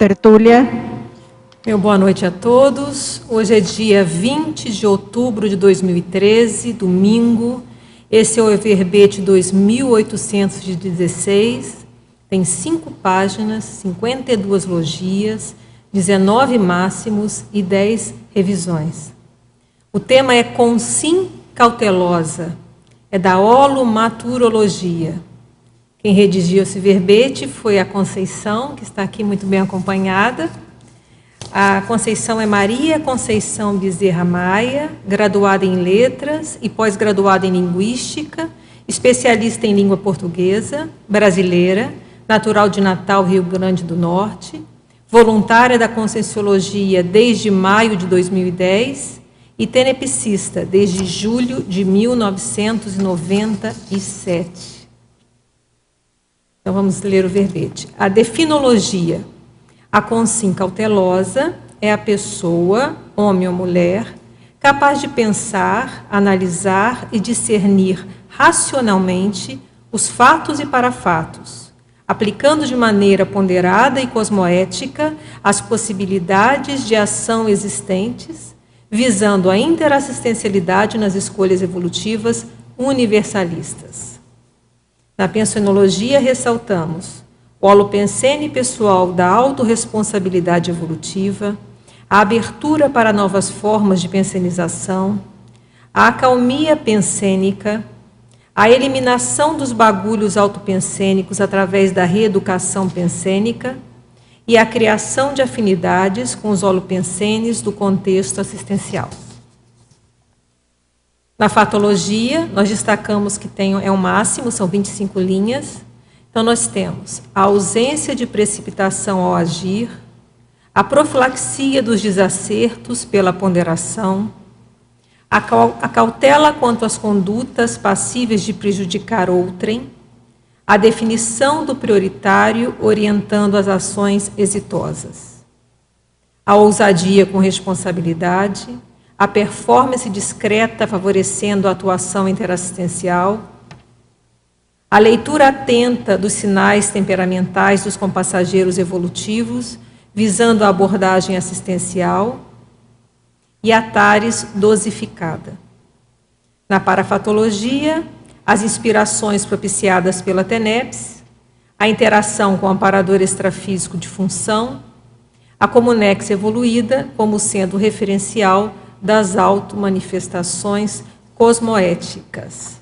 tertúlia. Meu boa noite a todos. Hoje é dia 20 de outubro de 2013, domingo. Esse é o verbete 2816. Tem 5 páginas, 52 logias, 19 máximos e 10 revisões. O tema é consim cautelosa. É da holomaturologia. Quem redigiu esse verbete foi a Conceição, que está aqui muito bem acompanhada. A Conceição é Maria Conceição Bezerra Maia, graduada em Letras e pós-graduada em Linguística, especialista em língua portuguesa, brasileira, natural de Natal, Rio Grande do Norte, voluntária da Conscienciologia desde maio de 2010 e tenepsista desde julho de 1997. Então vamos ler o verbete. A definologia. A consim cautelosa é a pessoa, homem ou mulher, capaz de pensar, analisar e discernir racionalmente os fatos e parafatos, aplicando de maneira ponderada e cosmoética as possibilidades de ação existentes, visando a interassistencialidade nas escolhas evolutivas universalistas. Na pensionologia, ressaltamos o holopensene pessoal da autorresponsabilidade evolutiva, a abertura para novas formas de pensenização, a acalmia pensênica, a eliminação dos bagulhos autopensênicos através da reeducação pensênica e a criação de afinidades com os holopensenes do contexto assistencial. Na fatologia, nós destacamos que é um máximo, são 25 linhas. Então, nós temos a ausência de precipitação ao agir, a profilaxia dos desacertos pela ponderação, a cautela quanto às condutas passíveis de prejudicar outrem, a definição do prioritário orientando as ações exitosas, a ousadia com responsabilidade, a performance discreta favorecendo a atuação interassistencial, a leitura atenta dos sinais temperamentais dos compassageiros evolutivos, visando a abordagem assistencial, e a tares dosificada. Na parafatologia, as inspirações propiciadas pela TENEPS, a interação com o amparador extrafísico de função, a comunex evoluída como sendo referencial das automanifestações cosmoéticas.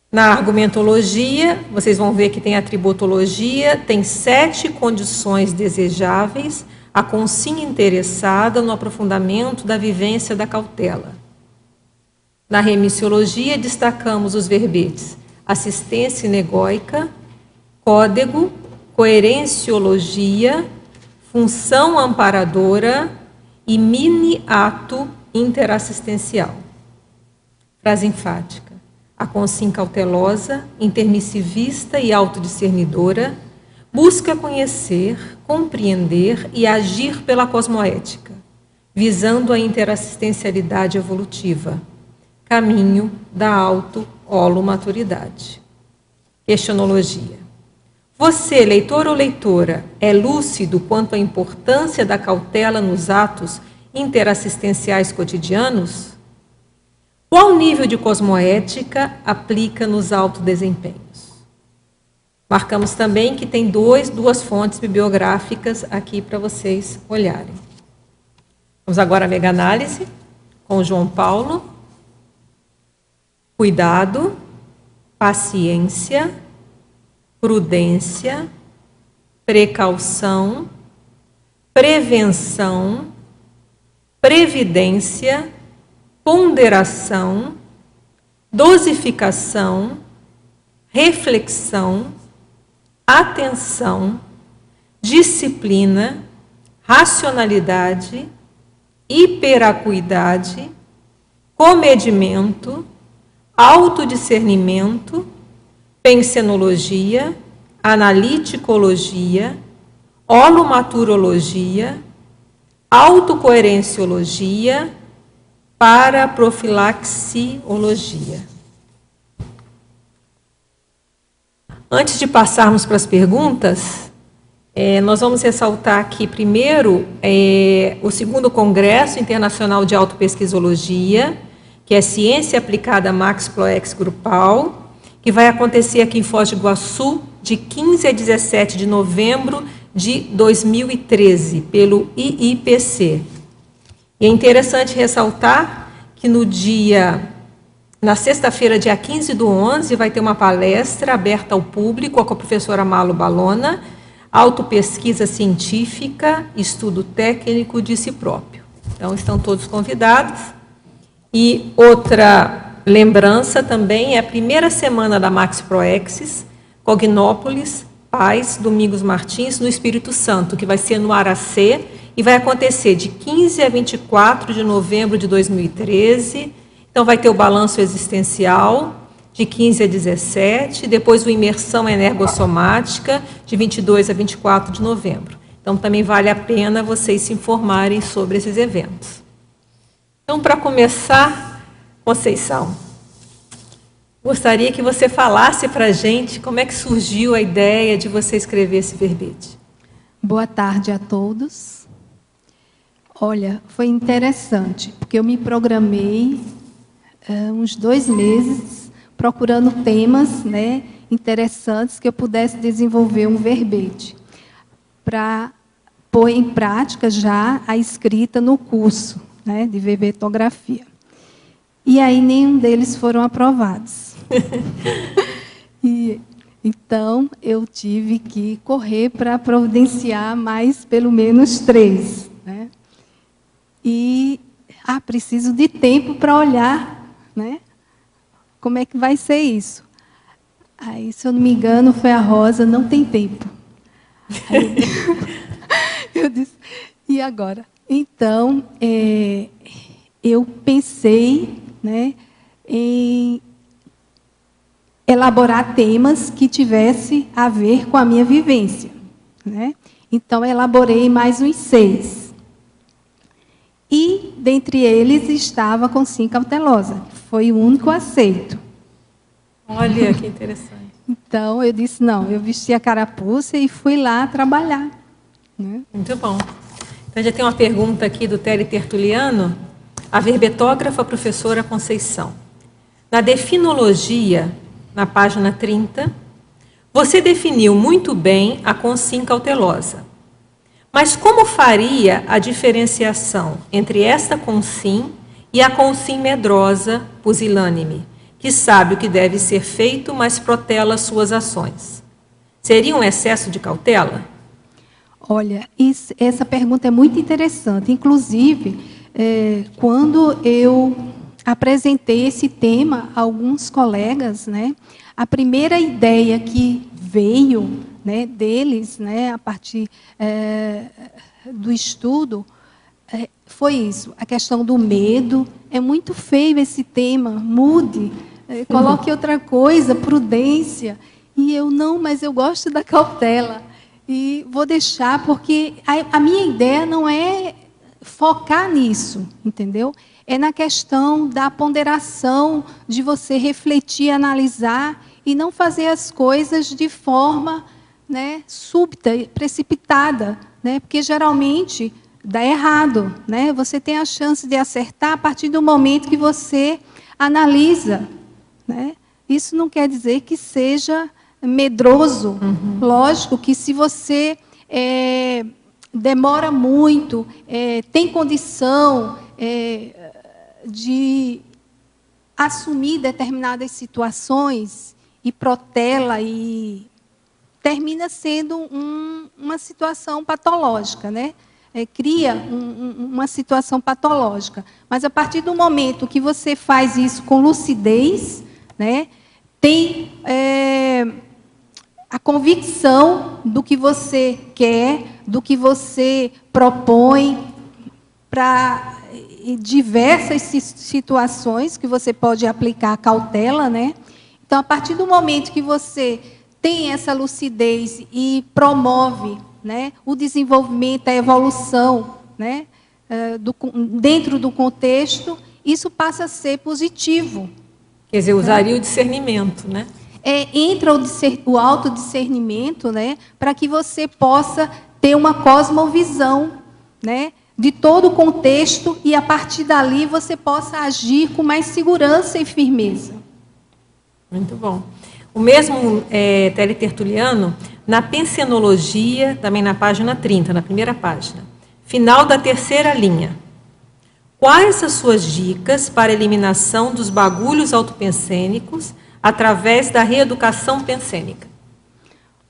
Na argumentologia, vocês vão ver que tem a tributologia, tem 7 condições desejáveis, a consim interessada no aprofundamento da vivência da cautela. Na remissiologia, destacamos os verbetes assistência inegóica, códego, coerenciologia, função amparadora e mini-ato interassistencial. Frase enfática. A consim cautelosa, intermissivista e autodiscernidora, busca conhecer, compreender e agir pela cosmoética, visando a interassistencialidade evolutiva, caminho da auto-holomaturidade. Questionologia. Você, leitor ou leitora, é lúcido quanto à importância da cautela nos atos interassistenciais cotidianos? Qual nível de cosmoética aplica nos autodesempenhos? Marcamos também que tem duas fontes bibliográficas aqui para vocês olharem. Vamos agora à mega-análise com João Paulo. Cuidado, paciência, prudência, precaução, prevenção, previdência, ponderação, dosificação, reflexão, atenção, disciplina, racionalidade, hiperacuidade, comedimento, autodiscernimento, pensenologia, analiticologia, holomaturologia, autocoerenciologia, paraprofilaxiologia. Antes de passarmos para as perguntas, Nós vamos ressaltar aqui, primeiro, o segundo Congresso Internacional de Autopesquisologia, que é Ciência Aplicada Max Ploex Grupal, que vai acontecer aqui em Foz do Iguaçu, de 15 a 17 de novembro de 2013, pelo IIPC. E é interessante ressaltar que na sexta-feira, dia 15/11, vai ter uma palestra aberta ao público com a professora Malu Balona, Autopesquisa Científica, Estudo Técnico de Si Próprio. Então, estão todos convidados. E outra lembrança também é a primeira semana da Max Proexis, Cognópolis, Paz, Domingos Martins, no Espírito Santo, que vai ser no Aracê e vai acontecer de 15 a 24 de novembro de 2013. Então, vai ter o balanço existencial, de 15 a 17, depois o Imersão Energossomática, de 22 a 24 de novembro. Então, também vale a pena vocês se informarem sobre esses eventos. Então, para começar, Conceição, gostaria que você falasse para a gente como é que surgiu a ideia de você escrever esse verbete. Boa tarde a todos. Olha, foi interessante, porque eu me programei uns 2 meses procurando temas, né, interessantes que eu pudesse desenvolver um verbete para pôr em prática já a escrita no curso, né, de verbetografia. E aí nenhum deles foram aprovados. Então, eu tive que correr para providenciar mais pelo menos 3. Né? E preciso de tempo para olhar, né? Como é que vai ser isso. Aí, se eu não me engano, foi a Rosa, não tem tempo. Aí, eu disse, e agora? Então, eu pensei, né, em elaborar temas que tivessem a ver com a minha vivência. Né? Então, elaborei mais uns 6. E, dentre eles, estava a consciência cautelosa, que foi o único aceito. Olha, que interessante. Então, eu disse, não, eu vesti a carapuça e fui lá trabalhar. Né? Muito bom. Então, já tem uma pergunta aqui do Tele Tertuliano, a verbetógrafa professora Conceição. Na definologia, na página 30, você definiu muito bem a consciência cautelosa. Mas como faria a diferenciação entre esta consciência e a consciência medrosa, pusilânime, que sabe o que deve ser feito, mas protela suas ações? Seria um excesso de cautela? Olha, essa pergunta é muito interessante. Inclusive, quando eu apresentei esse tema a alguns colegas, né, a primeira ideia que veio, né, deles, né, a partir do estudo, foi isso, a questão do medo. É muito feio esse tema, mude, coloque outra coisa, prudência. E eu, não, mas eu gosto da cautela. E vou deixar, porque a minha ideia não é focar nisso, entendeu? É na questão da ponderação, de você refletir, analisar e não fazer as coisas de forma, né, súbita, precipitada, né? Porque geralmente dá errado, né? Você tem a chance de acertar a partir do momento que você analisa, né? Isso não quer dizer que seja medroso. Uhum. Lógico que se você demora muito, tem condição de assumir determinadas situações e protela, e termina sendo uma situação patológica, né? Cria uma situação patológica. Mas a partir do momento que você faz isso com lucidez, né, tem a convicção do que você quer, do que você propõe, para diversas situações que você pode aplicar a cautela, né? Então, a partir do momento que você tem essa lucidez e promove, né, o desenvolvimento, a evolução, né, dentro do contexto, isso passa a ser positivo. Quer dizer, usaria o discernimento, né? entra o autodiscernimento, né, para que você possa ter uma cosmovisão, né, de todo o contexto e, a partir dali, você possa agir com mais segurança e firmeza. Muito bom. O mesmo Tele Tertuliano, na Pensenologia, também na página 30, na primeira página, final da terceira linha. Quais as suas dicas para a eliminação dos bagulhos autopensênicos através da reeducação pensênica?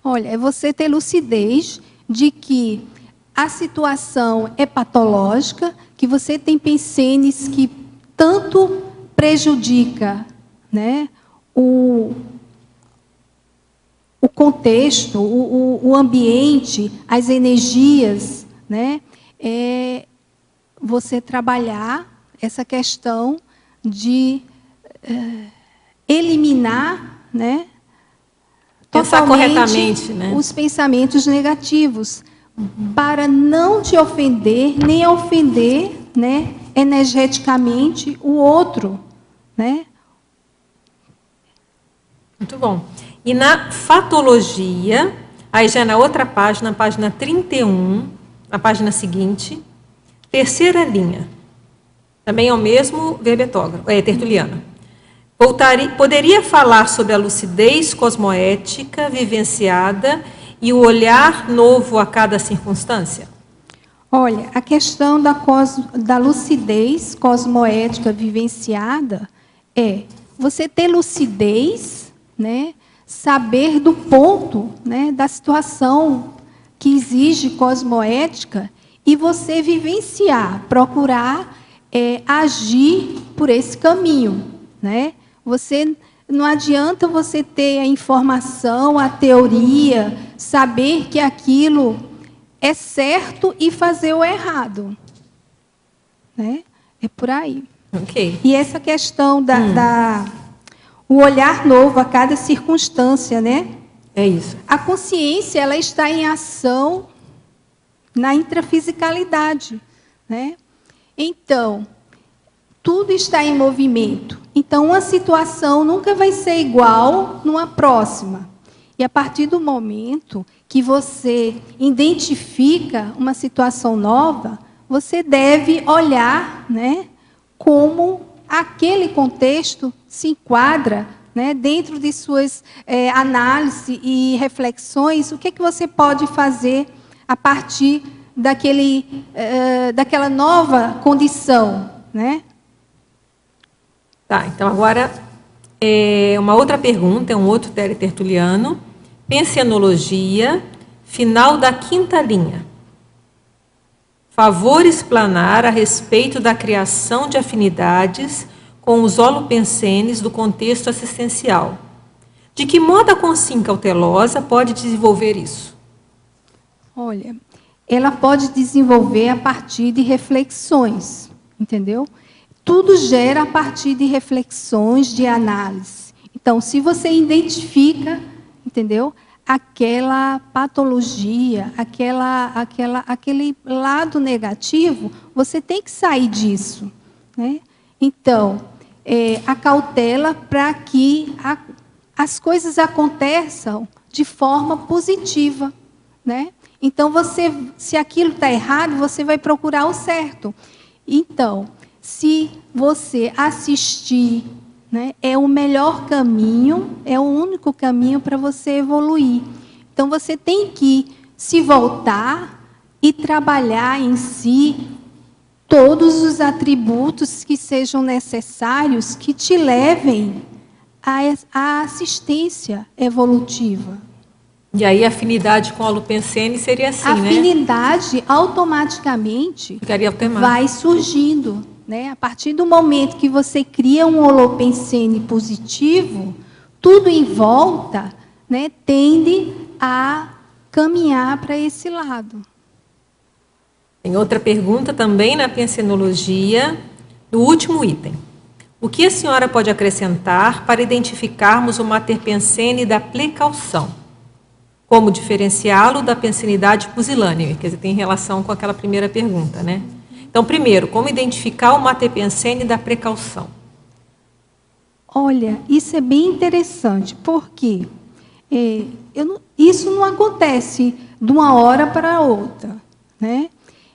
Olha, é você ter lucidez de que a situação é patológica, que você tem pensenes que tanto prejudica, né, o contexto, o ambiente, as energias, né, você trabalhar essa questão de eliminar, né, pensar corretamente, né, os pensamentos negativos, para não te ofender, nem ofender, né, energeticamente o outro, né? Muito bom. E na fatologia, aí já na outra página, página 31, na página seguinte, terceira linha. Também é o mesmo verbetógrafo, tertuliano. Poderia falar sobre a lucidez cosmoética vivenciada e o olhar novo a cada circunstância? Olha, a questão da lucidez cosmoética vivenciada é você ter lucidez, né, saber do ponto, né, da situação que exige cosmoética e você vivenciar, procurar agir por esse caminho, né? Não adianta você ter a informação, a teoria, saber que aquilo é certo e fazer o errado, né? É por aí. Ok. E essa questão o olhar novo a cada circunstância, né? É isso. A consciência, ela está em ação na intrafisicalidade, né? Então, tudo está em movimento. Então, uma situação nunca vai ser igual numa próxima. E a partir do momento que você identifica uma situação nova, você deve olhar, né, como aquele contexto se enquadra, né, dentro de suas análises e reflexões, o que você pode fazer a partir daquela nova condição, né? Tá, então agora uma outra pergunta, um outro teletertuliano. Pensenologia, final da quinta linha. Favor explanar a respeito da criação de afinidades com os holopensenes do contexto assistencial. De que modo a consciência cautelosa pode desenvolver isso? Olha, ela pode desenvolver a partir de reflexões, entendeu? Tudo gera a partir de reflexões, de análise. Então, se você identifica, entendeu? Aquela patologia, aquele lado negativo, você tem que sair disso, né? Então, a cautela para que as coisas aconteçam de forma positiva, né? Então, se aquilo está errado, você vai procurar o certo. Então, se você assistir, né, é o melhor caminho, é o único caminho para você evoluir. Então, você tem que se voltar e trabalhar em si todos os atributos que sejam necessários que te levem à assistência evolutiva. E aí a afinidade com a holopensene seria assim, a né? A afinidade automaticamente vai surgindo. Né? A partir do momento que você cria um holopensene positivo, tudo em volta, né, tende a caminhar para esse lado. Tem outra pergunta também na pensenologia, no último item. O que a senhora pode acrescentar para identificarmos o mater pensene da precaução? Como diferenciá-lo da pensenidade pusilânime? Quer dizer, tem relação com aquela primeira pergunta, né? Então, primeiro, como identificar o mater pensene da precaução? Olha, isso é bem interessante, porque isso não acontece de uma hora para outra, né?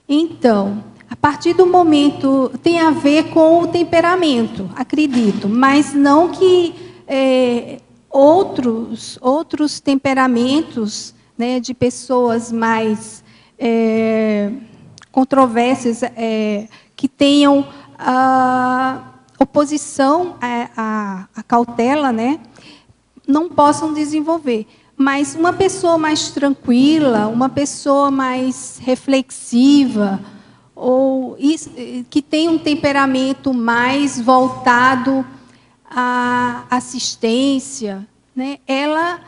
Então, a partir do momento, tem a ver com o temperamento, acredito, mas não que outros temperamentos, né, de pessoas mais controversas, que tenham oposição à cautela, né, não possam desenvolver. Mas uma pessoa mais tranquila, uma pessoa mais reflexiva, ou que tem um temperamento mais voltado à assistência, né, ela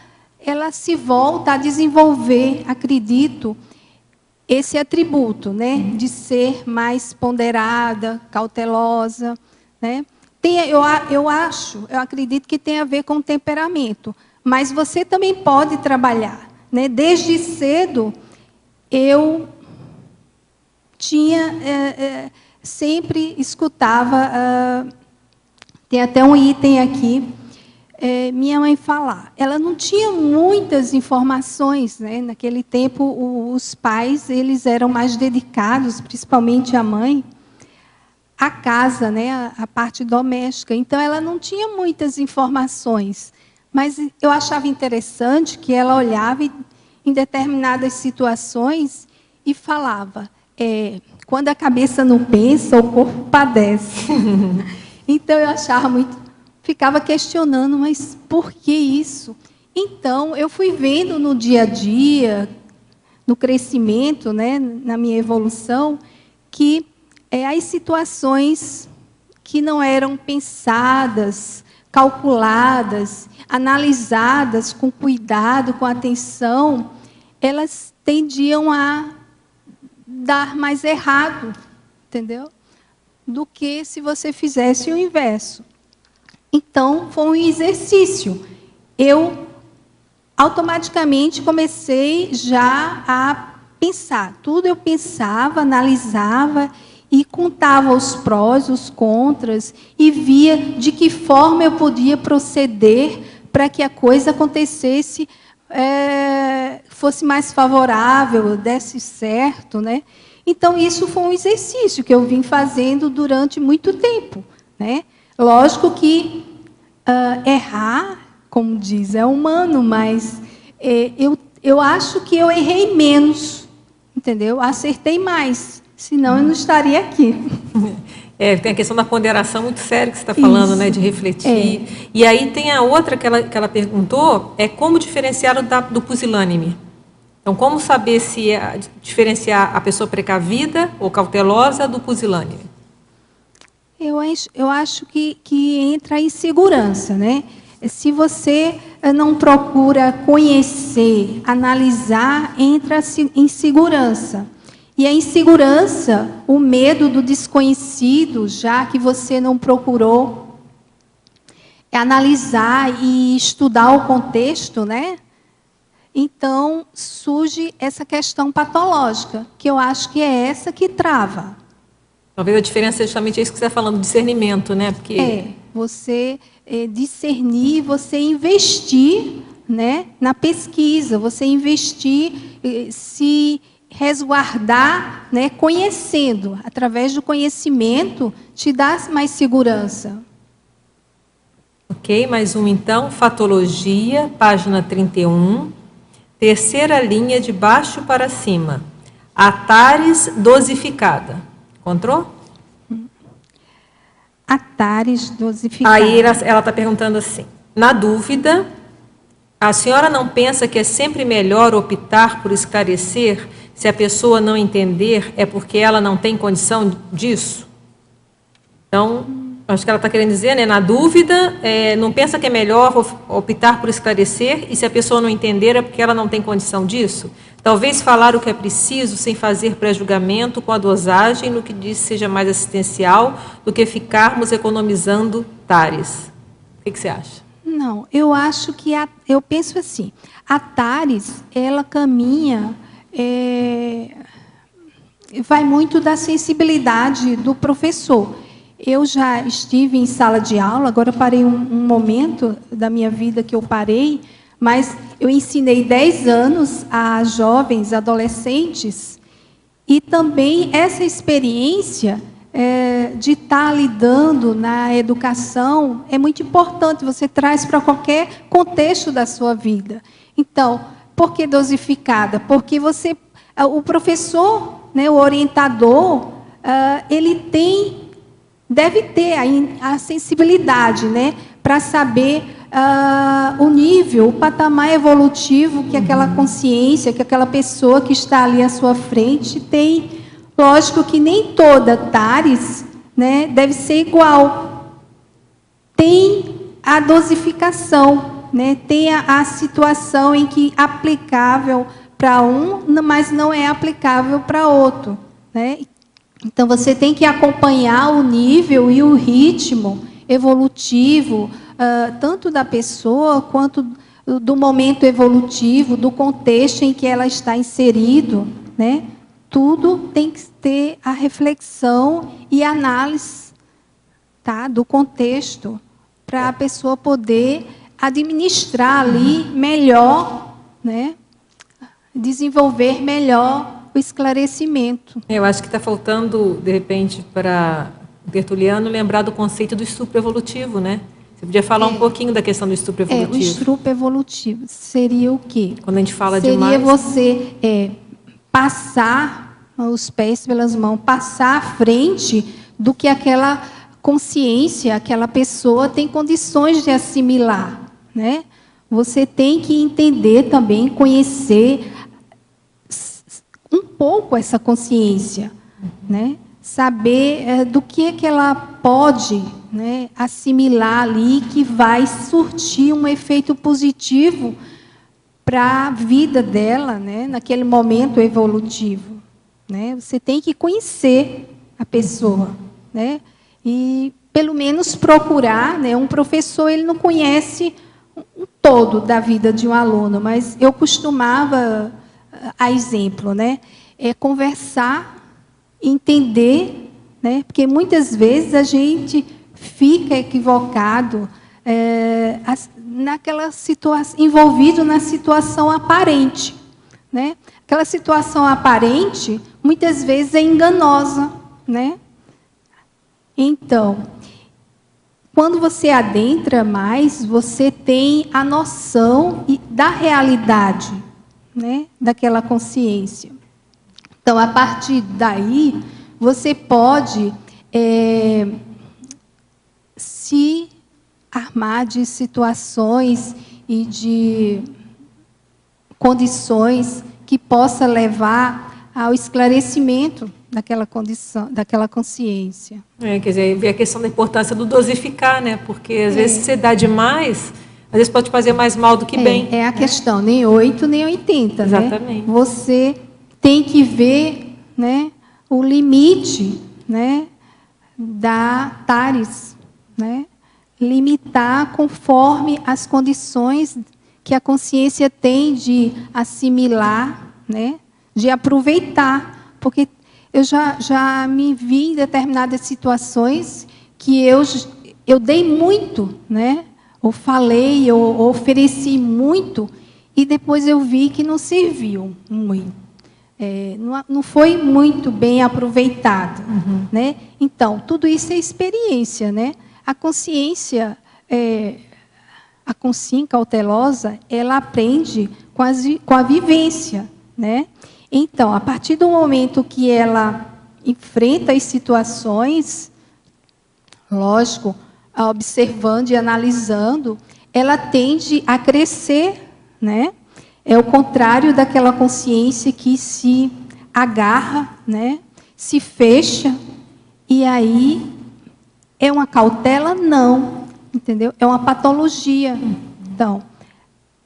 se volta a desenvolver, acredito, esse atributo, né, de ser mais ponderada, cautelosa, né? Eu acredito que tem a ver com temperamento, mas você também pode trabalhar, né? Desde cedo, eu sempre escutava, tem até um item aqui, minha mãe falar. Ela não tinha muitas informações, né? Naquele tempo, os pais eles eram mais dedicados, principalmente a mãe, à casa, né? A parte doméstica. Então, ela não tinha muitas informações. Mas eu achava interessante que ela olhava em determinadas situações e falava, quando a cabeça não pensa, o corpo padece. Então, eu achava muito... Ficava questionando, mas por que isso? Então, eu fui vendo no dia a dia, no crescimento, né, na minha evolução, que as situações que não eram pensadas, calculadas, analisadas com cuidado, com atenção, elas tendiam a dar mais errado, entendeu? Do que se você fizesse o inverso. Então, foi um exercício. Eu automaticamente comecei já a pensar. Tudo eu pensava, analisava e contava os prós, os contras e via de que forma eu podia proceder para que a coisa acontecesse, fosse mais favorável, desse certo, né? Então, isso foi um exercício que eu vim fazendo durante muito tempo, né? Lógico que errar, como diz, é humano, mas eu acho que eu errei menos, entendeu? Acertei mais, senão eu não estaria aqui. Tem a questão da ponderação muito séria que você está falando, né, de refletir. E aí tem a outra que ela perguntou, como diferenciar do pusilânime. Então, como saber diferenciar a pessoa precavida ou cautelosa do pusilânime? Eu acho que entra a insegurança, né? Se você não procura conhecer, analisar, entra a insegurança. E a insegurança, o medo do desconhecido, já que você não procurou analisar e estudar o contexto, né? Então, surge essa questão patológica, que eu acho que é essa que trava. Talvez a diferença é justamente isso que você está falando, discernimento, né? Porque você discernir, você investir, né, na pesquisa, você investir, se resguardar, né, conhecendo. Através do conhecimento, te dá mais segurança. Ok, mais um então, fatologia, página 31, terceira linha de baixo para cima. Atares dosificada. Encontrou? Atares dosificada. Aí ela está perguntando assim, na dúvida, a senhora não pensa que é sempre melhor optar por esclarecer se a pessoa não entender é porque ela não tem condição disso? Então, acho que ela está querendo dizer, né, na dúvida, não pensa que é melhor optar por esclarecer e se a pessoa não entender é porque ela não tem condição disso? Talvez falar o que é preciso sem fazer pré-julgamento com a dosagem no que diz seja mais assistencial do que ficarmos economizando tares. O que você acha? Não, eu acho que eu penso assim, a TARES, ela caminha, vai muito da sensibilidade do professor. eu já estive em sala de aula, agora parei um momento da minha vida que eu parei, mas eu ensinei 10 anos a jovens, adolescentes, e também essa experiência de estar lidando na educação é muito importante, você traz para qualquer contexto da sua vida. Então, por que dosificada? Porque o professor, né, o orientador, ele deve ter a sensibilidade, né, para saber o nível, o patamar evolutivo que aquela consciência, que aquela pessoa que está ali à sua frente tem. Lógico que nem toda TARES, né, deve ser igual. Tem a dosificação, né, tem a situação em que é aplicável para um, mas não é aplicável para outro, né? Então, você tem que acompanhar o nível e o ritmo evolutivo, tanto da pessoa, quanto do momento evolutivo, do contexto em que ela está inserido, né? Tudo tem que ter a reflexão e análise, tá, do contexto, para a pessoa poder administrar ali melhor, né? Desenvolver melhor o esclarecimento. Eu acho que está faltando, de repente, para o Tertuliano lembrar do conceito do estupro evolutivo, né? Você podia falar um pouquinho da questão do estupro evolutivo. O estupro evolutivo seria o quê? Quando a gente fala seria demais... você passar os pés pelas mãos, passar à frente do que aquela consciência, aquela pessoa tem condições de assimilar, né? Você tem que entender também, conhecer um pouco essa consciência, né? Saber do que ela pode, né, assimilar ali, que vai surtir um efeito positivo para a vida dela, né, naquele momento evolutivo, né? Você tem que conhecer a pessoa, né? E pelo menos procurar, né? Um professor, ele não conhece um todo da vida de um aluno, mas eu costumava, a exemplo, né, conversar, entender, né? Porque muitas vezes a gente fica equivocado naquela situação, envolvido na situação aparente, né? Aquela situação aparente muitas vezes é enganosa, né? Então, quando você adentra mais, você tem a noção da realidade, né, daquela consciência. Então, a partir daí, você pode se armar de situações e de condições que possa levar ao esclarecimento daquela condição, daquela consciência. Quer dizer, ver a questão da importância do dosificar, né? Porque às vezes você dá demais, às vezes pode fazer mais mal do que bem. É a questão, nem 8 nem 80. Exatamente. Né? Você tem que ver, né, o limite, né, da TARES, né? Limitar conforme as condições que a consciência tem de assimilar, né, de aproveitar, porque eu já me vi em determinadas situações que eu dei muito, né? Ou falei, eu ofereci muito, e depois eu vi que não serviu muito. Não foi muito bem aproveitado. Né? Então, tudo isso é experiência. Né? A consciência, a consciência cautelosa, ela aprende com a vivência. Né? Então, a partir do momento que ela enfrenta as situações, lógico, observando e analisando, ela tende a crescer, né? É o contrário daquela consciência que se agarra, né? Se fecha, e aí é uma cautela? Não, entendeu? É uma patologia. Então,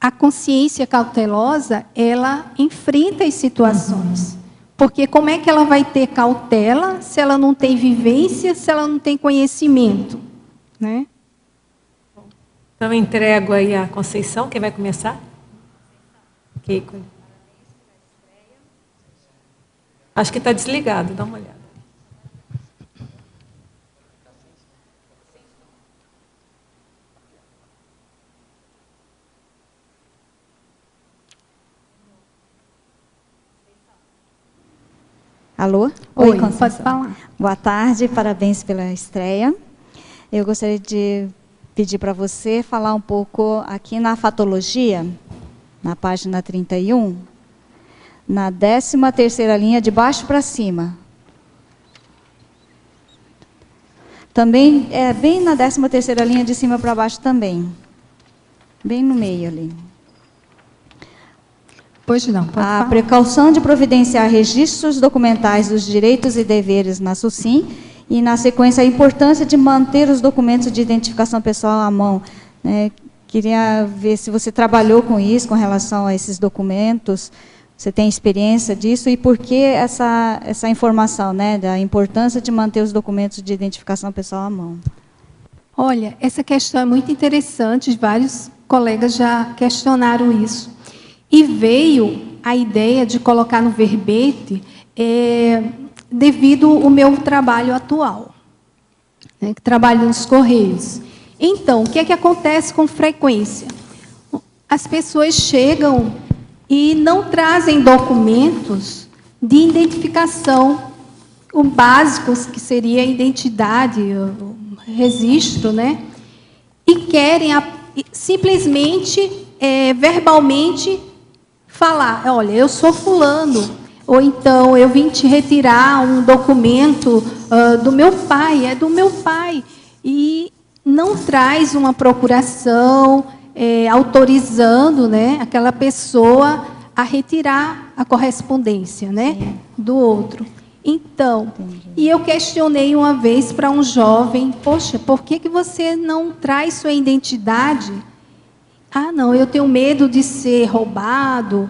a consciência cautelosa, ela enfrenta as situações. Porque como é que ela vai ter cautela se ela não tem vivência, se ela não tem conhecimento? Né? Então, eu entrego aí a Conceição. Quem vai começar? Keiko. Acho que está desligado, dá uma olhada. Alô? Oi, Conceição. pode falar. Boa tarde, parabéns pela estreia. Eu gostaria de pedir para você falar um pouco aqui na fatologia, na página 31, na 13ª linha, de baixo para cima. Também, bem na 13ª linha, de cima para baixo também. Bem no meio ali. Pois não, pode A falar. precaução de providenciar registros documentais dos direitos e deveres na SUSIM e, na sequência, a importância de manter os documentos de identificação pessoal à mão. Queria ver se você trabalhou com isso, com relação a esses documentos, você tem experiência disso, e por que essa informação, né, da importância de manter os documentos de identificação pessoal à mão? Olha, essa questão é muito interessante, vários colegas já questionaram isso. E veio a ideia de colocar no verbete devido ao meu trabalho atual, né, que trabalho nos Correios. Então, o que é que acontece com frequência? As pessoas chegam e não trazem documentos de identificação, o básico, que seria a identidade, o registro, né? E querem simplesmente, verbalmente, falar, olha, eu sou fulano, ou então eu vim te retirar um documento do meu pai, é do meu pai, e não traz uma procuração autorizando, né, aquela pessoa a retirar a correspondência, né, do outro. Então, e eu questionei uma vez para um jovem, poxa, por que você não traz sua identidade? Ah, não, eu tenho medo de ser roubado,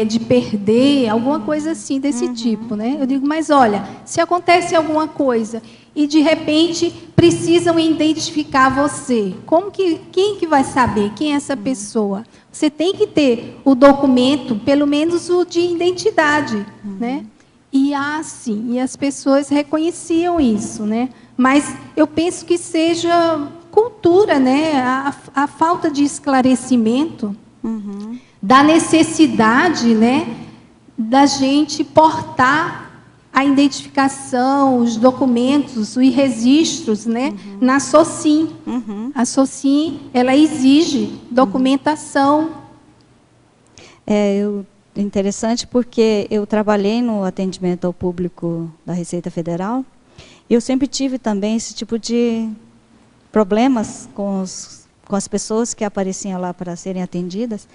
de perder, alguma coisa assim desse tipo, né? Eu digo, mas olha, se acontece alguma coisa e de repente precisam identificar você, quem que vai saber quem é essa pessoa? Você tem que ter o documento, pelo menos o de identidade, né? E assim, e as pessoas reconheciam isso, né? Mas eu penso que seja cultura, né? A falta de esclarecimento da necessidade, né, da gente portar a identificação, os documentos, os registros, né, na SOCIM. A SOCIM, ela exige documentação. Interessante porque eu trabalhei no atendimento ao público da Receita Federal e eu sempre tive também esse tipo de problemas com as pessoas que apareciam lá para serem atendidas,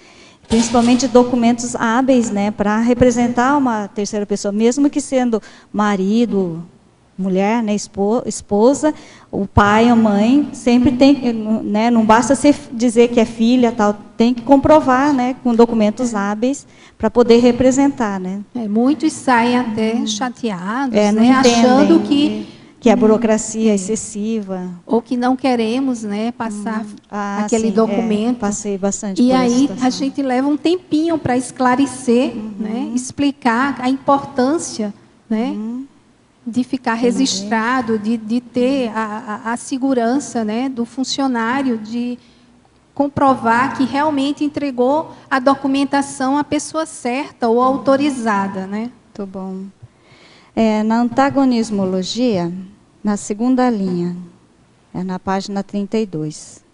principalmente documentos hábeis, né, para representar uma terceira pessoa, mesmo que sendo marido, mulher, né, esposa, o pai, a mãe, sempre tem, né, não basta dizer que é filha, tal, tem que comprovar, né, com documentos hábeis para poder representar, né. Muitos saem até chateados, não né, achando que a burocracia é excessiva. Ou que não queremos, né, passar aquele documento. Passei bastante e por aí situação. A gente leva um tempinho para esclarecer, né, explicar a importância, né, de ficar registrado, de ter a segurança, né, do funcionário, de comprovar que realmente entregou a documentação à pessoa certa ou autorizada, né? Muito bom. Na antagonismologia, na 2ª linha, na página 32.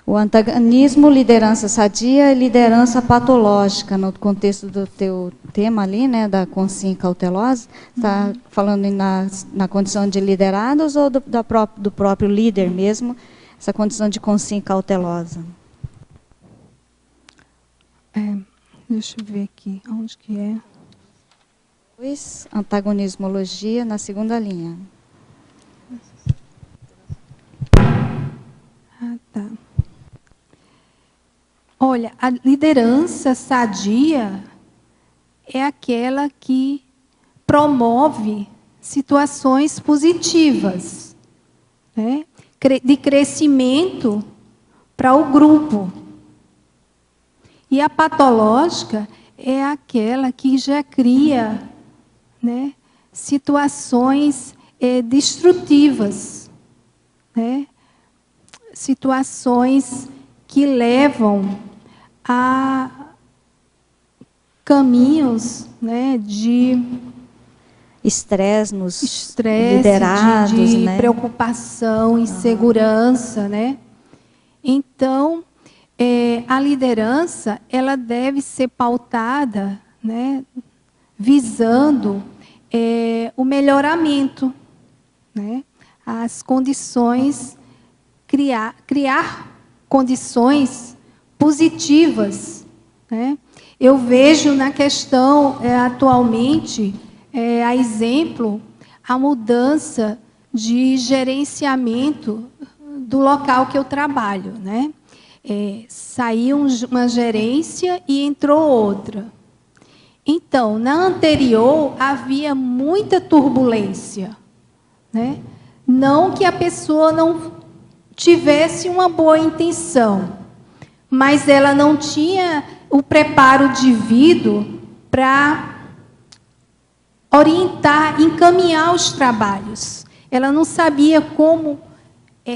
O antagonismo, liderança sadia e liderança patológica, no contexto do teu tema ali, né, da consciência cautelosa, está falando na condição de liderados ou do próprio líder mesmo, essa condição de consciência cautelosa? Deixa eu ver aqui, onde que é? Antagonismologia, na 2ª linha. Tá. Olha, a liderança sadia é aquela que promove situações positivas, né, de crescimento para o grupo. E a patológica é aquela que já cria, né, situações destrutivas, né, situações que levam a caminhos, né, de estresse nos liderados, de né? preocupação, insegurança, né? Então, a liderança, ela deve ser pautada, né, visando o melhoramento, né? As condições, criar condições positivas, né? Eu vejo na questão, atualmente, a exemplo, a mudança de gerenciamento do local que eu trabalho, né? Saiu uma gerência e entrou outra. Então, na anterior, havia muita turbulência, né? Não que a pessoa não tivesse uma boa intenção, mas ela não tinha o preparo devido para orientar, encaminhar os trabalhos. Ela não sabia como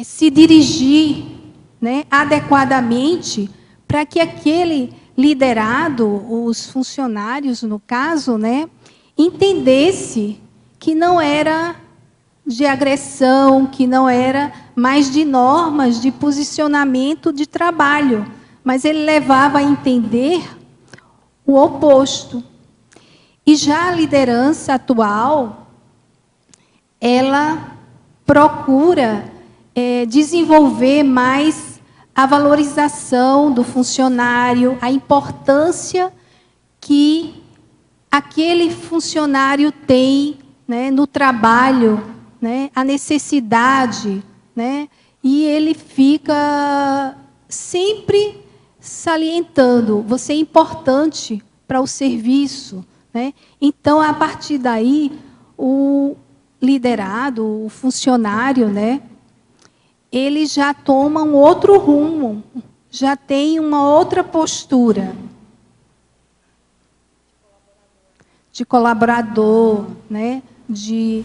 se dirigir, né, adequadamente para que aquele liderado, os funcionários, no caso, né, entendesse que não era de agressão, que não era mais de normas de posicionamento de trabalho, mas ele levava a entender o oposto. E já a liderança atual, ela procura desenvolver mais a valorização do funcionário, a importância que aquele funcionário tem, né, no trabalho, né, a necessidade, né, e ele fica sempre salientando, você é importante para o serviço, né? Então, a partir daí, o liderado, o funcionário, né, ele já toma um outro rumo, já tem uma outra postura de colaborador, né, de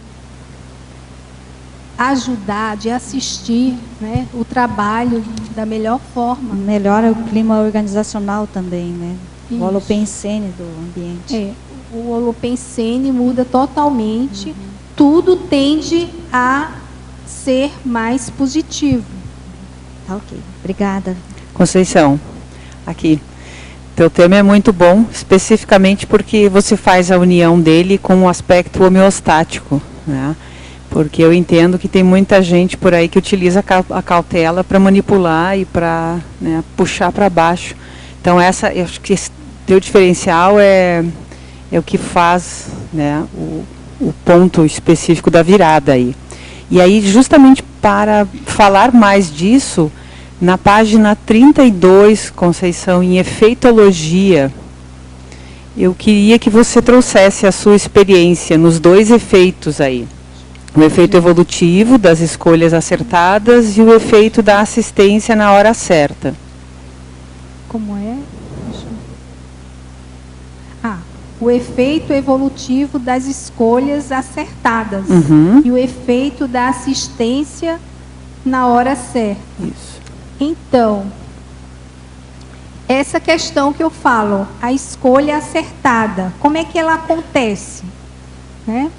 ajudar, de assistir, né, o trabalho da melhor forma. Melhora o clima organizacional também, né? Isso. O holopensene do ambiente. O holopensene muda totalmente, tudo tende a ser mais positivo. Tá, ok. Obrigada. Conceição, aqui. Teu tema é muito bom, especificamente porque você faz a união dele com o aspecto homeostático, né? Porque eu entendo que tem muita gente por aí que utiliza a cautela para manipular e para, né, puxar para baixo. Então, eu acho que esse teu diferencial é o que faz, né, o ponto específico da virada aí. E aí, justamente para falar mais disso, na página 32, Conceição, em efeitologia, eu queria que você trouxesse a sua experiência nos dois efeitos aí. O efeito evolutivo das escolhas acertadas e o efeito da assistência na hora certa. Como é? O efeito evolutivo das escolhas acertadas e o efeito da assistência na hora certa. Isso. Então, essa questão que eu falo, a escolha acertada, como é que ela acontece? Né?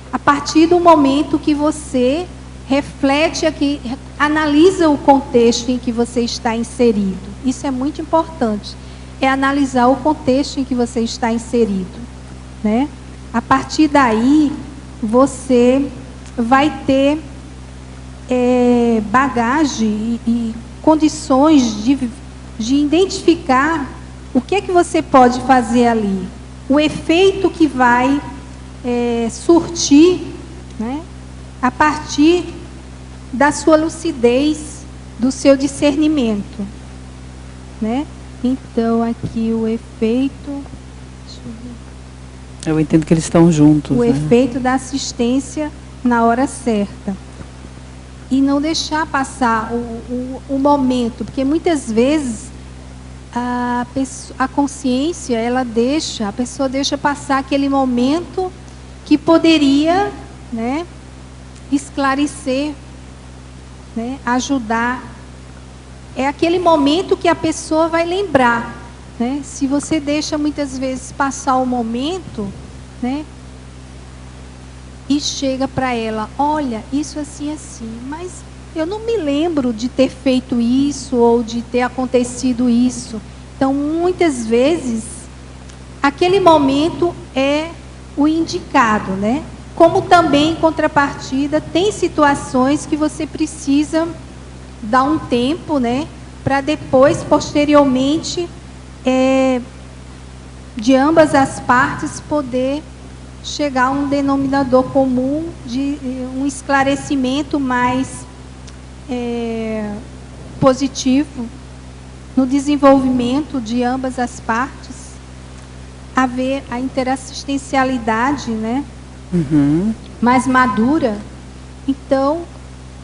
A partir do momento que você reflete aqui, analisa o contexto em que você está inserido. Isso é muito importante. É analisar o contexto em que você está inserido, né? A partir daí, você vai ter bagagem e condições de identificar o que é que você pode fazer ali, o efeito que vai surtir, né, a partir da sua lucidez, do seu discernimento, né? Então, aqui o efeito... Deixa eu ver. Eu entendo que eles estão juntos. O né? efeito da assistência na hora certa. E não deixar passar o momento, porque muitas vezes a consciência, a pessoa deixa passar aquele momento que poderia, né, esclarecer, né, ajudar. É aquele momento que a pessoa vai lembrar, né? Se você deixa muitas vezes passar o momento, né? E chega para ela, olha, isso assim, assim, mas eu não me lembro de ter feito isso ou de ter acontecido isso. Então, muitas vezes, aquele momento é o indicado, né? Como também, em contrapartida, tem situações que você precisa dar um tempo, né? Para depois, posteriormente, de ambas as partes, poder chegar a um denominador comum de um esclarecimento mais positivo no desenvolvimento de ambas as partes, haver a interassistencialidade, né, mais madura. Então,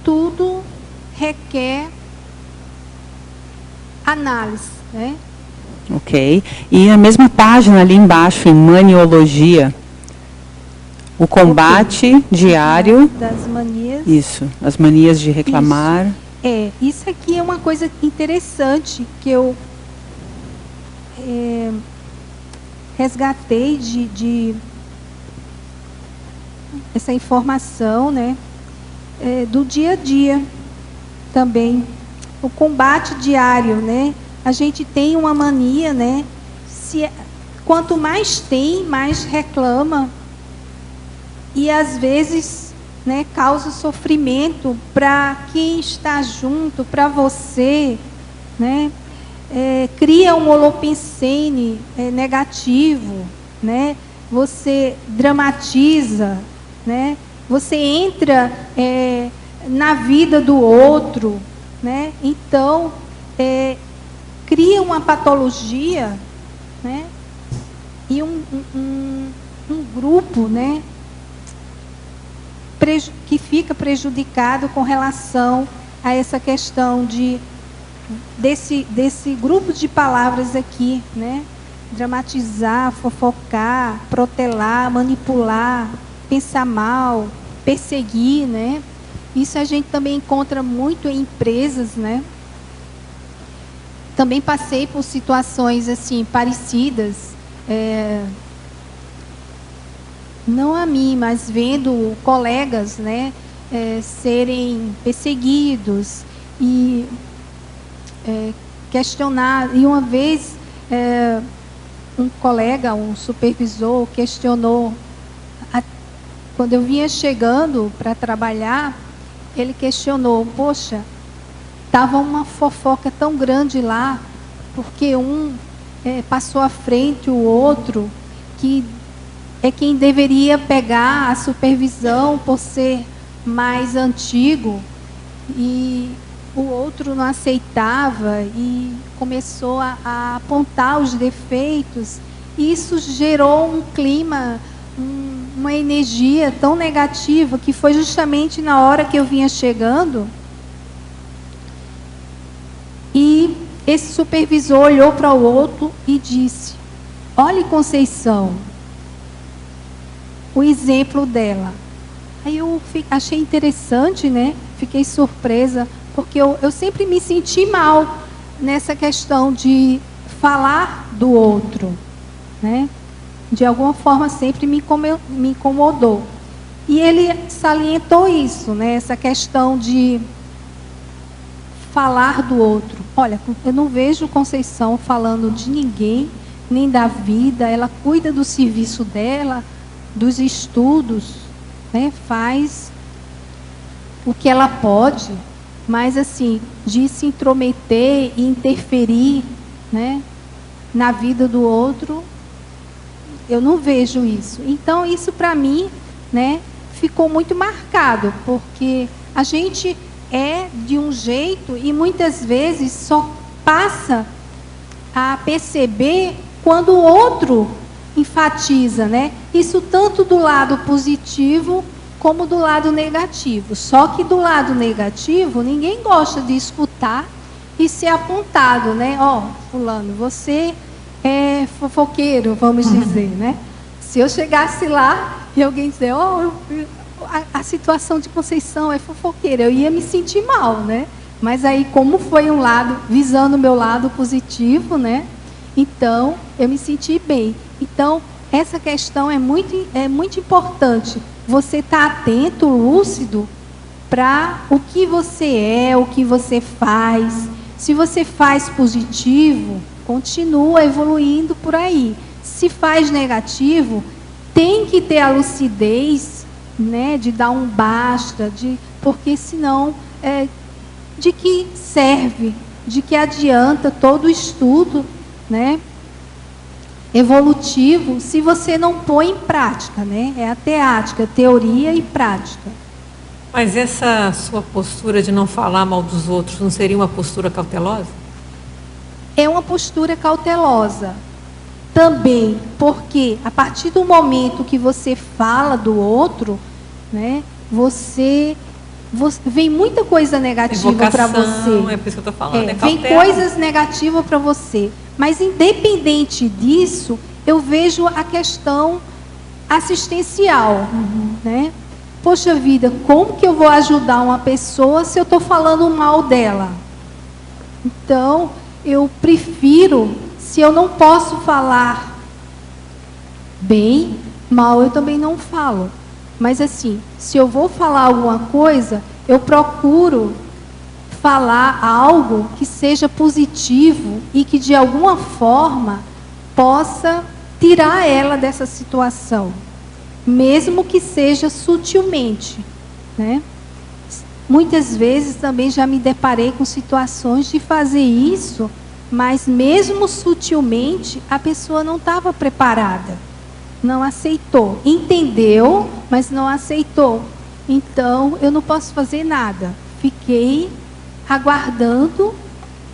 tudo requer análise, né? Ok. E na mesma página ali embaixo, em maniologia, o combate diário das manias. Isso, as manias de reclamar. Isso aqui é uma coisa interessante que eu resgatei de essa informação, né, do dia a dia também. O combate diário, né? A gente tem uma mania, né? Quanto mais tem, mais reclama. E às vezes, né, causa sofrimento para quem está junto, para você, né? Cria um holopensene negativo, né? Você dramatiza, né? Você entra na vida do outro, né? Então, cria uma patologia, né? E um grupo, né, que fica prejudicado com relação a essa questão desse grupo de palavras aqui, né? Dramatizar, fofocar, protelar, manipular, pensar mal, perseguir, né? Isso a gente também encontra muito em empresas, né? Também passei por situações assim parecidas, não a mim, mas vendo colegas, né, serem perseguidos e questionados. E uma vez um colega, um supervisor, questionou, quando eu vinha chegando para trabalhar, ele questionou, poxa, estava uma fofoca tão grande lá, porque um passou à frente o outro, que é quem deveria pegar a supervisão por ser mais antigo, e o outro não aceitava e começou a apontar os defeitos. E isso gerou um clima, uma energia tão negativa, que foi justamente na hora que eu vinha chegando. E esse supervisor olhou para o outro e disse, olhe, Conceição, o exemplo dela. Aí eu achei interessante, né? Fiquei surpresa, porque eu sempre me senti mal nessa questão de falar do outro, né? De alguma forma sempre me incomodou. E ele salientou isso, né? Essa questão de falar do outro. Olha, eu não vejo Conceição falando de ninguém, nem da vida. Ela cuida do serviço dela, dos estudos, né? Faz o que ela pode, mas assim, de se intrometer e interferir, né, na vida do outro, eu não vejo isso. Então, isso para mim, né, ficou muito marcado, porque a gente é de um jeito e muitas vezes só passa a perceber quando o outro enfatiza, né? Isso tanto do lado positivo como do lado negativo. Só que do lado negativo, ninguém gosta de escutar e ser apontado, né? Ó, fulano, você é fofoqueiro, vamos dizer, né? Se eu chegasse lá e alguém dizer, ó, a situação de Conceição é fofoqueira, eu ia me sentir mal, né? Mas aí, como foi um lado, visando o meu lado positivo, né? Então, eu me senti bem. Então, essa questão é muito importante. Você estar atento, lúcido, para o que você é, o que você faz. Se você faz positivo, continua evoluindo por aí. Se faz negativo, tem que ter a lucidez, né, de dar um basta, porque senão, de que serve, de que adianta todo o estudo, né, evolutivo, se você não põe em prática, né? É a teática, teoria e prática. Mas essa sua postura de não falar mal dos outros não seria uma postura cautelosa? É uma postura cautelosa também, porque a partir do momento que você fala do outro, né, vem muita coisa negativa para você. É por isso que eu estou falando. Vem coisas negativas para você. Mas, independente disso, eu vejo a questão assistencial. Né? Poxa vida, como que eu vou ajudar uma pessoa se eu estou falando mal dela? Então, eu prefiro, se eu não posso falar bem, mal eu também não falo. Mas assim, se eu vou falar alguma coisa, eu procuro falar algo que seja positivo e que de alguma forma possa tirar ela dessa situação, mesmo que seja sutilmente, né? Muitas vezes também já me deparei com situações de fazer isso, mas mesmo sutilmente a pessoa não estava preparada, não aceitou, entendeu, mas não aceitou. Então eu não posso fazer nada. Fiquei aguardando,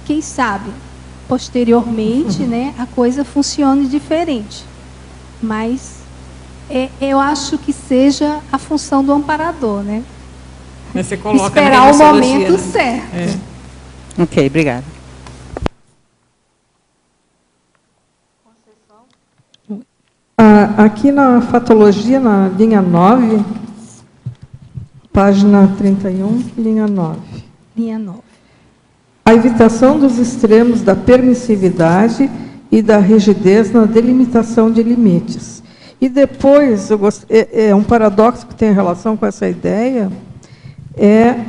quem sabe, posteriormente, né, a coisa funcione diferente. Mas eu acho que seja a função do amparador, né? Você coloca esperar o momento certo. Ok, obrigada. Aqui na fatologia, na linha 9, página 31, linha 9. Linha 9. A evitação dos extremos da permissividade e da rigidez na delimitação de limites. E depois, é um paradoxo que tem relação com essa ideia, é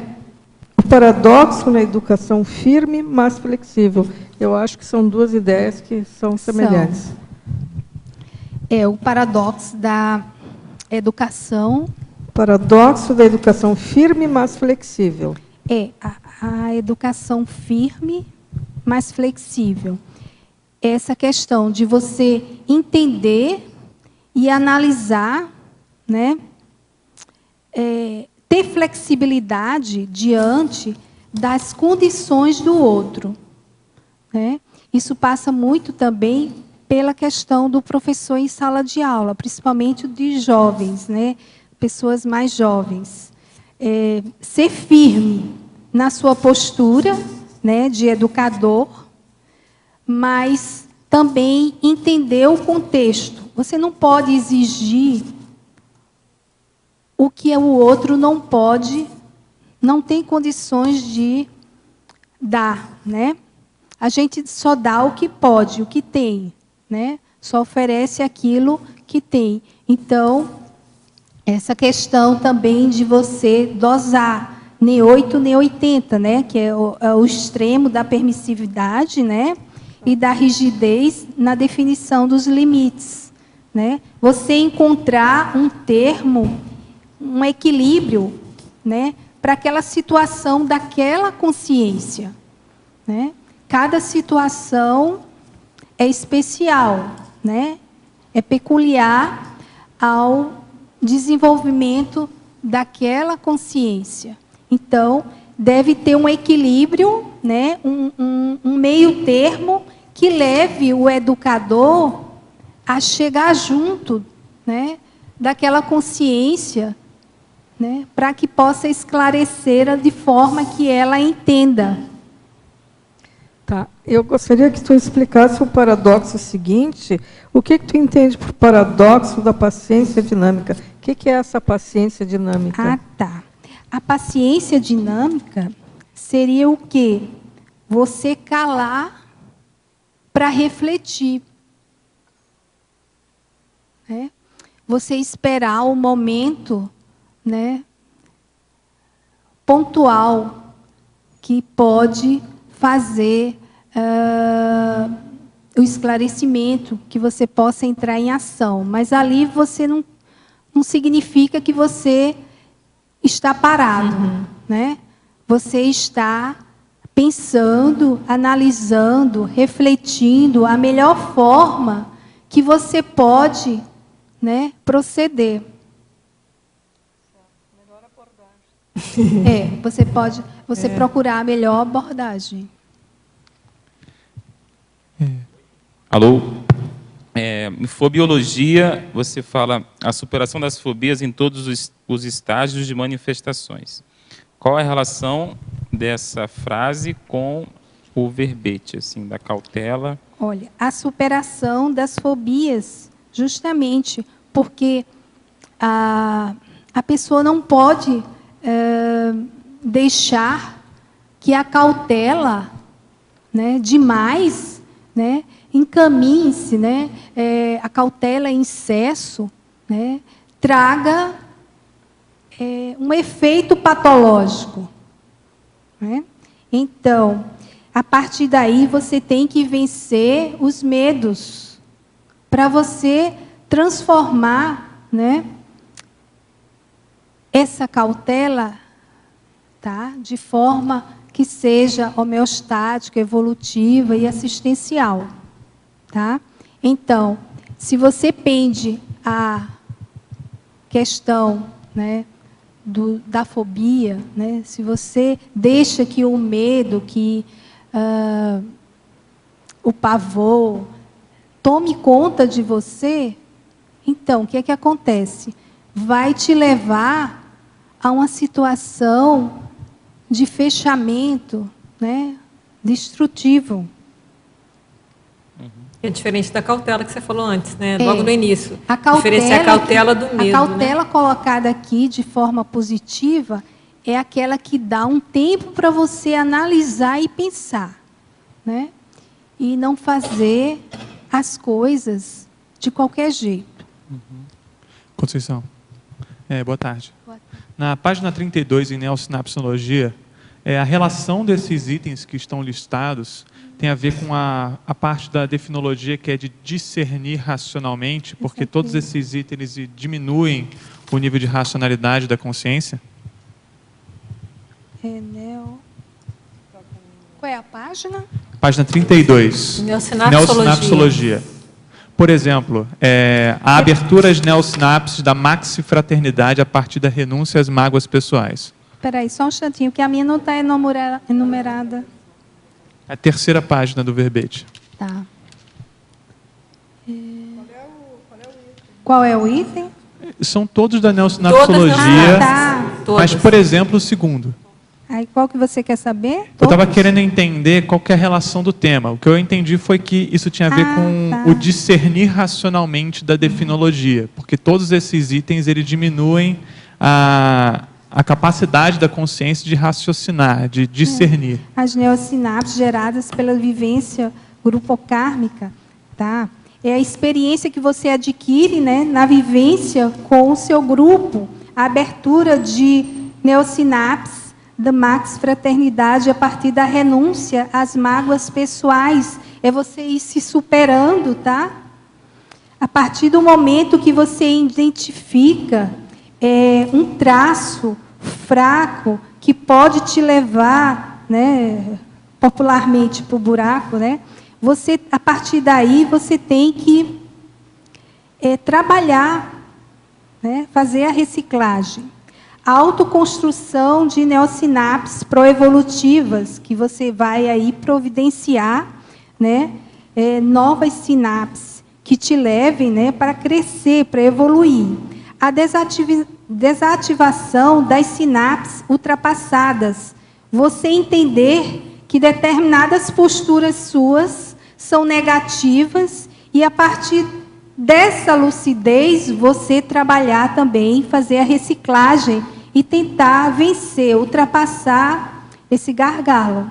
o paradoxo na educação firme, mas flexível. Eu acho que são duas ideias que são semelhantes. O paradoxo da educação... Paradoxo da educação firme, mas flexível. A educação firme, mas flexível. Essa questão de você entender e analisar, né? Ter flexibilidade diante das condições do outro. Né? Isso passa muito também pela questão do professor em sala de aula, principalmente de jovens, né? Pessoas mais jovens. Ser firme na sua postura, né, de educador, mas também entender o contexto. Você não pode exigir o que o outro não pode, não tem condições de dar, né? A gente só dá o que pode, o que tem, né? Só oferece aquilo que tem. Então, essa questão também de você dosar, nem 8, nem 80, né? Que é o extremo da permissividade, né? E da rigidez na definição dos limites, né? Você encontrar um termo, um equilíbrio, né? Para aquela situação daquela consciência, né? Cada situação é especial, né? É peculiar ao desenvolvimento daquela consciência. Então, deve ter um equilíbrio, né? Um meio termo que leve o educador a chegar junto, né? Daquela consciência, né? Para que possa esclarecê-la de forma que ela entenda. Tá. Eu gostaria que tu explicasse o paradoxo seguinte. O que tu entende por paradoxo da paciência dinâmica? O que é essa paciência dinâmica? Tá. A paciência dinâmica seria o quê? Você calar para refletir. Né? Você esperar o momento, né, pontual que pode fazer o esclarecimento, que você possa entrar em ação. Mas ali você não significa que você está parado. Né? Você está pensando, analisando, refletindo a melhor forma que você pode, né, proceder. Você pode procurar a melhor abordagem. Alô? Em fobiologia, você fala a superação das fobias em todos os estágios de manifestações. Qual é a relação dessa frase com o verbete, assim, da cautela? Olha, a superação das fobias, justamente porque a pessoa não pode deixar que a cautela, né, demais, né, encaminhe-se, né, a cautela em excesso, né, traga um efeito patológico. Né? Então, a partir daí, você tem que vencer os medos para você transformar, né, essa cautela, tá, de forma que seja homeostática, evolutiva e assistencial. Tá? Então, se você pende a questão, né, da fobia, né, se você deixa que o medo, que o pavor tome conta de você, então, o que é que acontece? Vai te levar a uma situação de fechamento, né, destrutivo. É diferente da cautela que você falou antes, né? Logo no início. Diferenciar a cautela do medo. A cautela, né, colocada aqui de forma positiva é aquela que dá um tempo para você analisar e pensar, né? E não fazer as coisas de qualquer jeito. Conceição, boa tarde. Na página 32, em Neossinapsologia, a relação desses itens que estão listados tem a ver com a parte da definologia que é de discernir racionalmente, porque todos esses itens diminuem o nível de racionalidade da consciência? Qual é a página? Página 32. Neossinapsologia. Por exemplo, a abertura às neossinapses da maxifraternidade a partir da renúncia às mágoas pessoais. Espera aí, só um instantinho, que a minha não está enumerada. A terceira página do verbete. Tá. Qual é o item? São todos da neossinapsologia, mas, por exemplo, o segundo. Aí, qual que você quer saber? Eu estava querendo entender qual que é a relação do tema. O que eu entendi foi que isso tinha a ver com o discernir racionalmente da definologia, porque todos esses itens eles diminuem a capacidade da consciência de raciocinar, de discernir. As neossinapses geradas pela vivência grupocármica, tá? É a experiência que você adquire, né, na vivência com o seu grupo, a abertura de neossinapses da maxifraternidade a partir da renúncia às mágoas pessoais. É você ir se superando, tá? A partir do momento que você identifica um traço fraco que pode te levar, né, popularmente para o buraco, né? A partir daí, você tem que trabalhar, né, fazer a reciclagem. A autoconstrução de neossinapses proevolutivas, que você vai aí providenciar, né, novas sinapses que te levem, né, para crescer, para evoluir. A desativação das sinapses ultrapassadas. Você entender que determinadas posturas suas são negativas e, a partir dessa lucidez, você trabalhar também, fazer a reciclagem e tentar vencer, ultrapassar esse gargalo.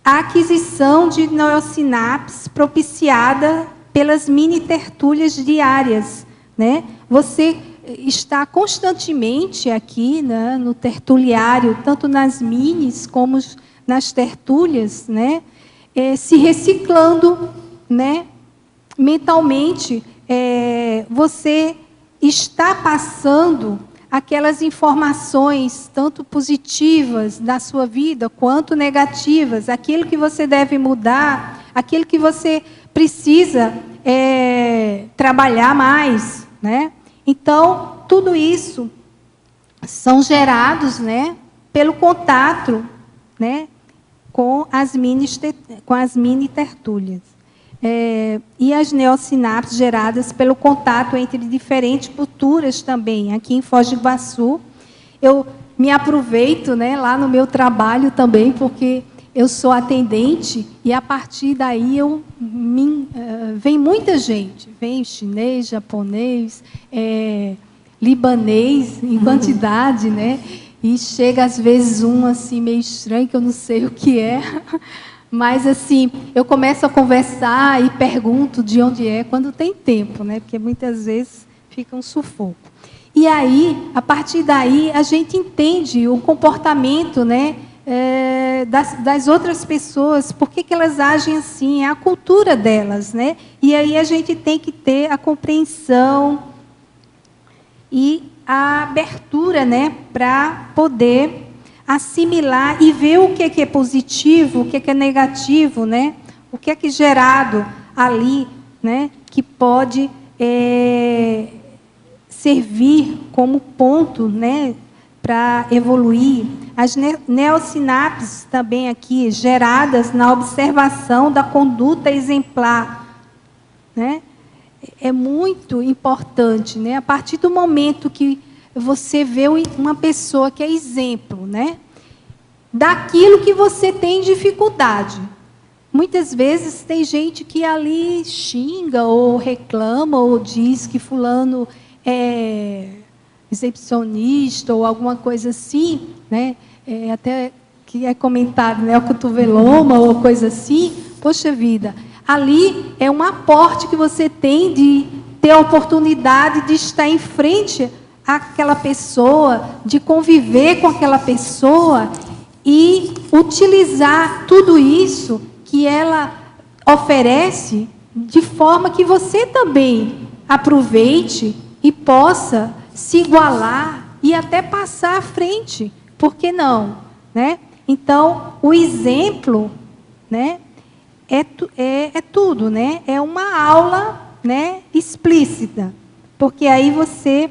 a aquisição de neossinapses propiciada pelas mini tertúlias diárias, né? Você está constantemente aqui, né, no tertuliário, tanto nas minis como nas tertúlias, né, se reciclando, né, mentalmente. Você está passando aquelas informações, tanto positivas da sua vida, quanto negativas, aquilo que você deve mudar, aquilo que você precisa trabalhar mais, né? Então, tudo isso são gerados, né, pelo contato, né, com as mini tertúlias. E as neossinapses geradas pelo contato entre diferentes culturas também. Aqui em Foz do Iguaçu, eu me aproveito, né, lá no meu trabalho também, porque eu sou atendente e, a partir daí, vem muita gente. Vem chinês, japonês, libanês, em quantidade, né? E chega, às vezes, um assim, meio estranho, que eu não sei o que é. Mas, assim, eu começo a conversar e pergunto de onde é, quando tem tempo, né? Porque, muitas vezes, fica um sufoco. E aí, a partir daí, a gente entende o comportamento, né, das outras pessoas, por que elas agem assim, é a cultura delas, né? E aí a gente tem que ter a compreensão e a abertura, né, para poder assimilar e ver o que é positivo, o que é negativo, né? O que é gerado ali, né, que pode servir como ponto, né, para evoluir. As neossinapses também aqui, geradas na observação da conduta exemplar, né? É muito importante, né? A partir do momento que você vê uma pessoa que é exemplo, né, daquilo que você tem dificuldade. Muitas vezes tem gente que ali xinga ou reclama ou diz que fulano é exibicionista ou alguma coisa assim, né? Até que é comentado, né, o cotoveloma ou coisa assim. Poxa vida, ali é um aporte que você tem de ter a oportunidade de estar em frente àquela pessoa, de conviver com aquela pessoa e utilizar tudo isso que ela oferece de forma que você também aproveite e possa se igualar e até passar à frente. Por que não? Né? Então, o exemplo, né, é tudo, né? É uma aula, né, explícita, porque aí você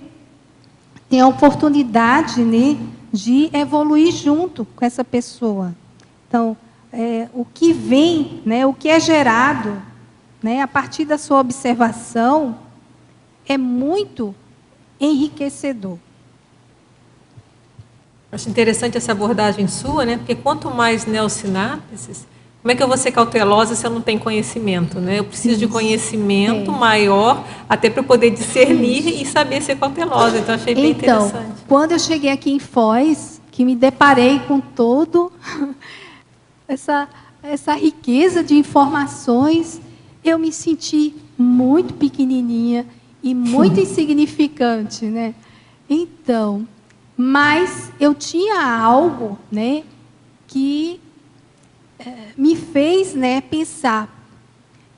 tem a oportunidade, né, de evoluir junto com essa pessoa. Então, o que vem, né, o que é gerado, né, a partir da sua observação, é muito enriquecedor. Acho interessante essa abordagem sua, né? Porque quanto mais neossinapses, como é que eu vou ser cautelosa se eu não tenho conhecimento, né? Eu preciso de conhecimento maior, até para eu poder discernir e saber ser cautelosa. Então, achei bem interessante. Quando eu cheguei aqui em Foz, que me deparei com todo essa riqueza de informações, eu me senti muito pequenininha e muito insignificante, né? Então, mas eu tinha algo, né, que me fez, né, pensar,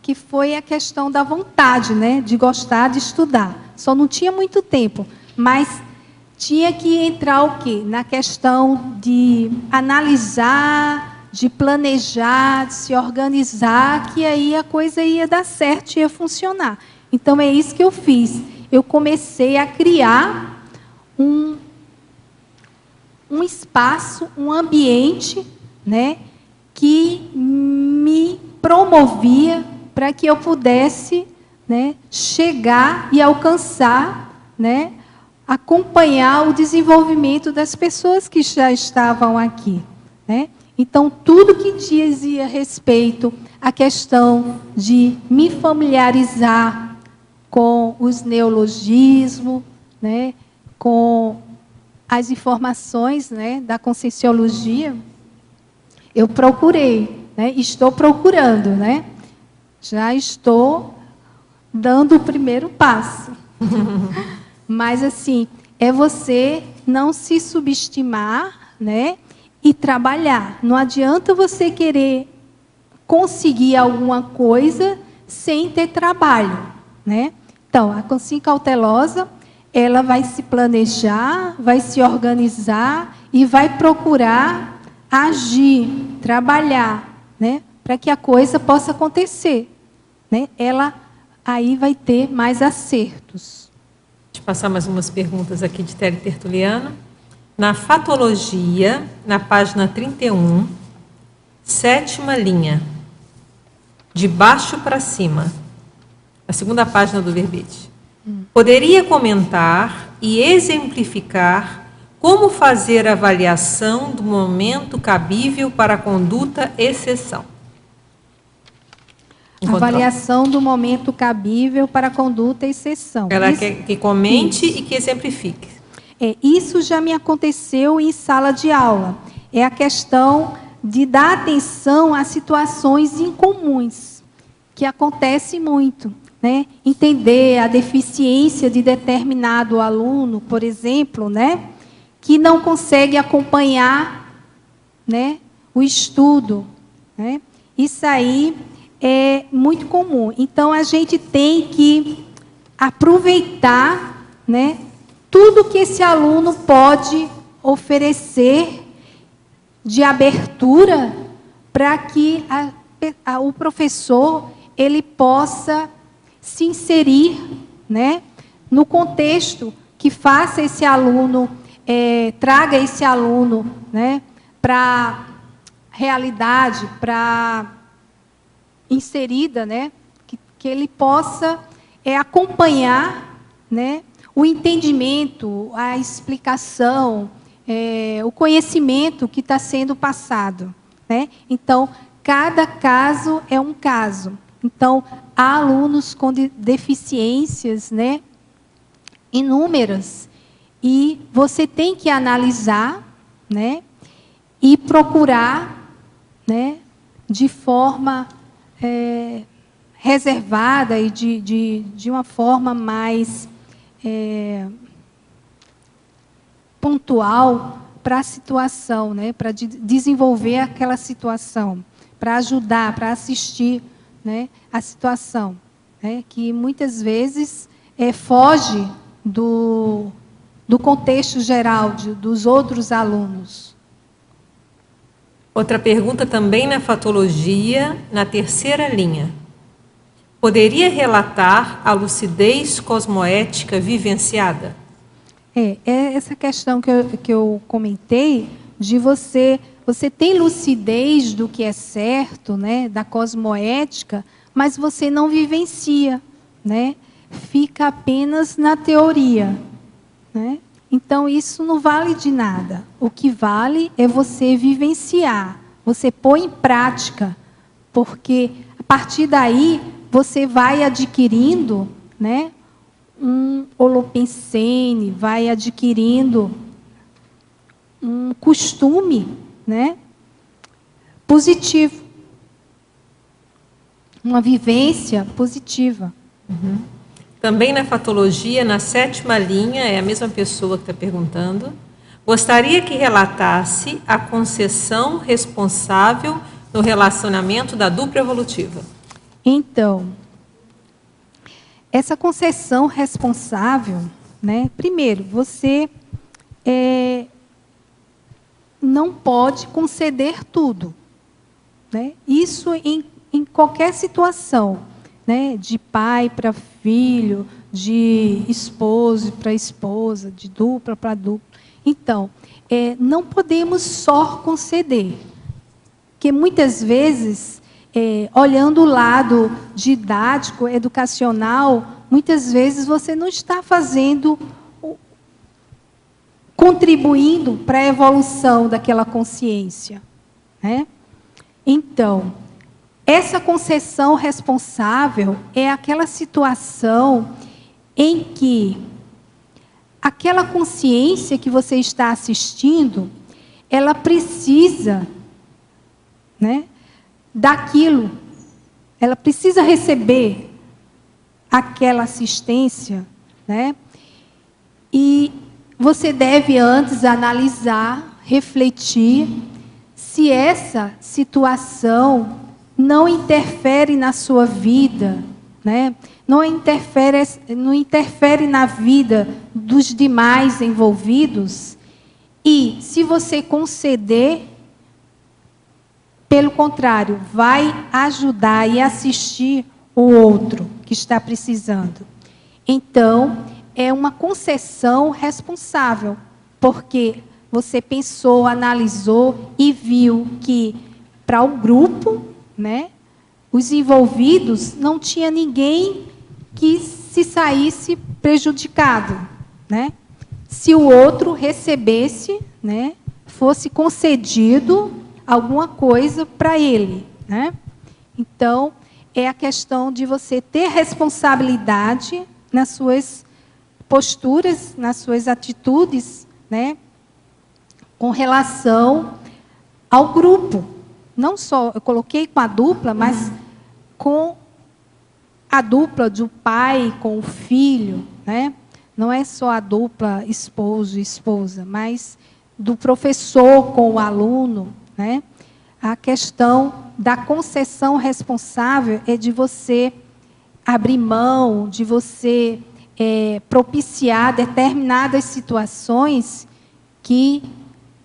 que foi a questão da vontade, né, de gostar de estudar. Só não tinha muito tempo, mas tinha que entrar o quê? Na questão de analisar, de planejar, de se organizar, que aí a coisa ia dar certo, ia funcionar. Então, é isso que eu fiz. Eu comecei a criar um espaço, um ambiente, né, que me promovia para que eu pudesse, né, chegar e alcançar, né, acompanhar o desenvolvimento das pessoas que já estavam aqui, né? Então, tudo que dizia respeito à questão de me familiarizar com os neologismos, né, com as informações, né, da Conscienciologia, eu procurei, né? Estou procurando, né? Já estou dando o primeiro passo. Mas, assim, é você não se subestimar, né? E trabalhar. Não adianta você querer conseguir alguma coisa sem ter trabalho, né? Então, a consciência cautelosa, ela vai se planejar, vai se organizar e vai procurar agir, trabalhar, né? Para que a coisa possa acontecer, né? Ela aí vai ter mais acertos. Deixa eu passar mais umas perguntas aqui de Tele Tertuliano. Na fatologia, na página 31, 7ª linha, de baixo para cima, a segunda página do verbete. Poderia comentar e exemplificar como fazer a avaliação do momento cabível para a conduta exceção? Avaliação do momento cabível para a conduta exceção. Ela quer que comente e que exemplifique. Isso já me aconteceu em sala de aula. É a questão de dar atenção a situações incomuns, que acontece muito, né? Entender a deficiência de determinado aluno, por exemplo, né? Que não consegue acompanhar, né? O estudo, né? Isso aí é muito comum. Então, a gente tem que aproveitar, né? Tudo que esse aluno pode oferecer de abertura para que o professor ele possa se inserir, né, no contexto que faça esse aluno, traga esse aluno, né, para a realidade, para inserida, né, que ele possa acompanhar, né, o entendimento, a explicação, o conhecimento que está sendo passado, né? Então, cada caso é um caso. Então, há alunos com deficiências, né, inúmeras, e você tem que analisar, né, e procurar, né, de forma reservada e de uma forma mais pontual para a situação, né, para desenvolver aquela situação, para ajudar, para assistir, né, a situação, né, que muitas vezes foge do contexto geral dos outros alunos. Outra pergunta também na fatologia, na 3ª linha. Poderia relatar a lucidez cosmoética vivenciada? Essa questão que eu comentei, de você tem lucidez do que é certo, né, da cosmoética, mas você não vivencia, né, fica apenas na teoria, né? Então, isso não vale de nada. O que vale é você vivenciar, você pôr em prática, porque a partir daí você vai adquirindo, né, um holopensene, vai adquirindo um costume, né, positivo, uma vivência positiva. Uhum. Também na fatologia, na 7ª linha, é a mesma pessoa que está perguntando. Gostaria que relatasse a concessão responsável no relacionamento da dupla evolutiva. Então, essa concessão responsável, né, primeiro, você não pode conceder tudo, né? Isso em qualquer situação, né, de pai para filho, de esposo para esposa, de dupla para dupla. Então, não podemos só conceder, porque muitas vezes, olhando o lado didático, educacional, muitas vezes você não está contribuindo para a evolução daquela consciência, né? Então, essa concessão responsável é aquela situação em que aquela consciência que você está assistindo, ela precisa, né, daquilo. Ela precisa receber aquela assistência, né? E você deve antes analisar, refletir se essa situação não interfere na sua vida, né? Não interfere na vida dos demais envolvidos. E se você conceder, pelo contrário, vai ajudar e assistir o outro que está precisando. Então, é uma concessão responsável, porque você pensou, analisou e viu que para o grupo, né, os envolvidos, não tinha ninguém que se saísse prejudicado, né? Se o outro recebesse, né, fosse concedido alguma coisa para ele, né? Então, é a questão de você ter responsabilidade nas suas posturas, nas suas atitudes, né, com relação ao grupo. Não só, eu coloquei com a dupla, mas com a dupla do pai com o filho, né? Não é só a dupla esposo e esposa, mas do professor com o aluno, né? A questão da concessão responsável é de você abrir mão, de você propiciar determinadas situações que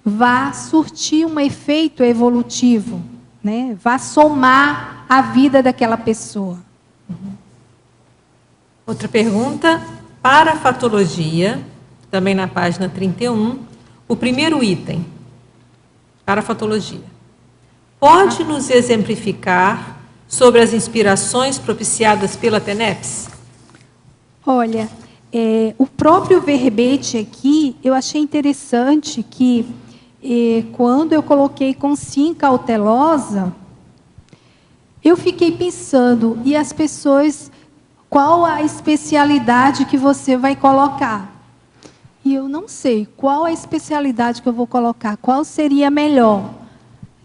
vá surtir um efeito evolutivo, né? Vá somar a vida daquela pessoa. Outra pergunta, parafatologia, também na página 31, o primeiro item, parafatologia. Pode nos exemplificar sobre as inspirações propiciadas pela TENEPS? Olha, o próprio verbete aqui, eu achei interessante que, quando eu coloquei com sim cautelosa, eu fiquei pensando, e as pessoas, qual a especialidade que você vai colocar? E eu não sei qual a especialidade que eu vou colocar, qual seria melhor.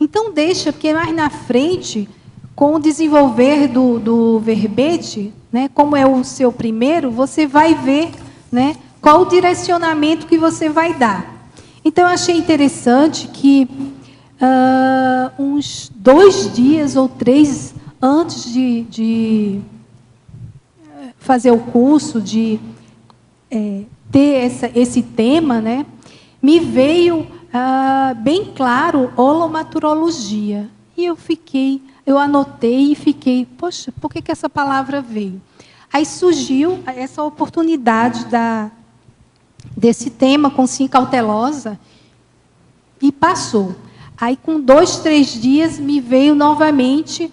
Então deixa, porque mais na frente, com o desenvolver do verbete, né, como é o seu primeiro, você vai ver, né, qual o direcionamento que você vai dar. Então, eu achei interessante que uns 2 dias ou 3 antes de fazer o curso, de ter esse tema, né, me veio bem claro holomaturologia. E eu anotei e fiquei, poxa, por que essa palavra veio? Aí surgiu essa oportunidade desse tema com sim cautelosa e passou. Aí, com 2, 3 dias, me veio novamente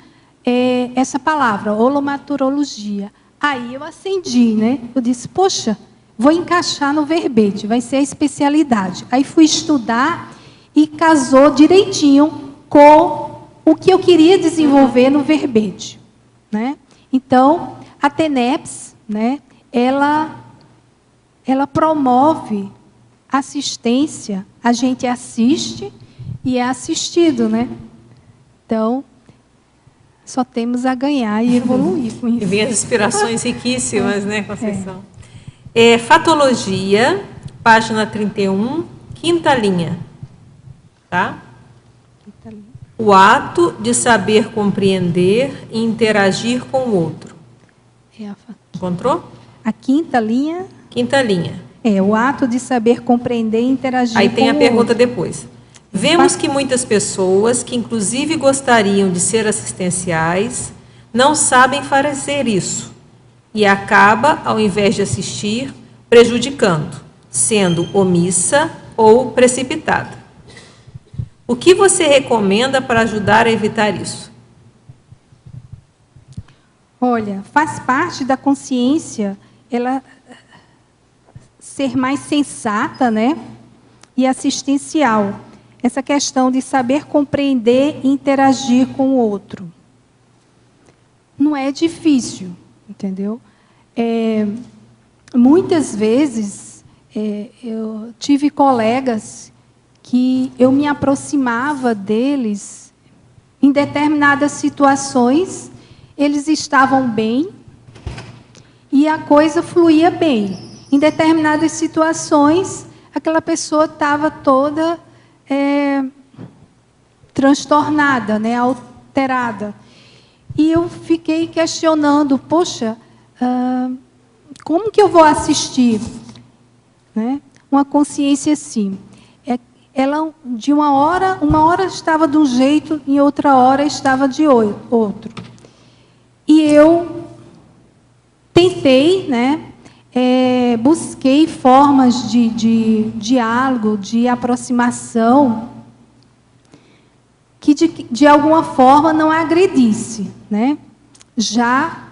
essa palavra, holomaturologia. Aí eu acendi, né? Eu disse, poxa, vou encaixar no verbete, vai ser a especialidade. Aí fui estudar e casou direitinho com o que eu queria desenvolver no verbete, né? Então, a TENEPS, né, ela promove assistência, a gente assiste e é assistido, né? Então, só temos a ganhar e evoluir com isso. E vem as inspirações riquíssimas, né, Conceição? Fatologia, página 31, quinta linha. Tá? Quinta linha. O ato de saber compreender e interagir com o outro. Encontrou? A quinta linha? Quinta linha. O ato de saber compreender e interagir com o outro. Aí tem a pergunta depois. Vemos que muitas pessoas, que inclusive gostariam de ser assistenciais, não sabem fazer isso. E acaba, ao invés de assistir, prejudicando, sendo omissa ou precipitada. O que você recomenda para ajudar a evitar isso? Olha, faz parte da consciência ela ser mais sensata, né? E assistencial. Essa questão de saber compreender e interagir com o outro. Não é difícil, entendeu? Muitas vezes, eu tive colegas que eu me aproximava deles em determinadas situações, eles estavam bem e a coisa fluía bem. Em determinadas situações, aquela pessoa estava toda transtornada, né, alterada. E eu fiquei questionando, poxa, como que eu vou assistir, né, uma consciência assim? Ela, de uma hora estava de um jeito, em outra hora estava de outro. E eu tentei, né, busquei formas de diálogo, de aproximação, que de alguma forma não agredisse, né? Já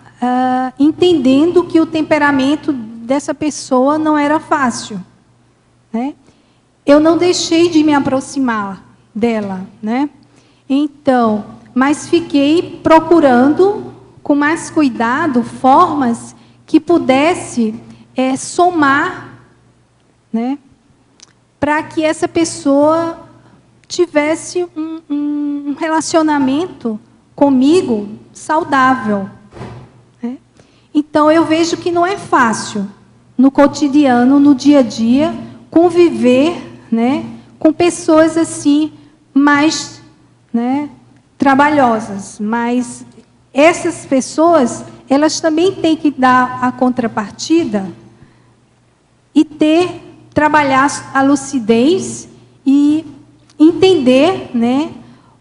entendendo que o temperamento dessa pessoa não era fácil, né? Eu não deixei de me aproximar dela, né? Então, mas fiquei procurando com mais cuidado formas que pudesse somar, né, para que essa pessoa tivesse um relacionamento comigo saudável, né? Então, eu vejo que não é fácil, no cotidiano, no dia a dia, conviver, né, com pessoas assim, mais, né, trabalhosas. Mas essas pessoas, elas também têm que dar a contrapartida e trabalhar a lucidez e entender, né,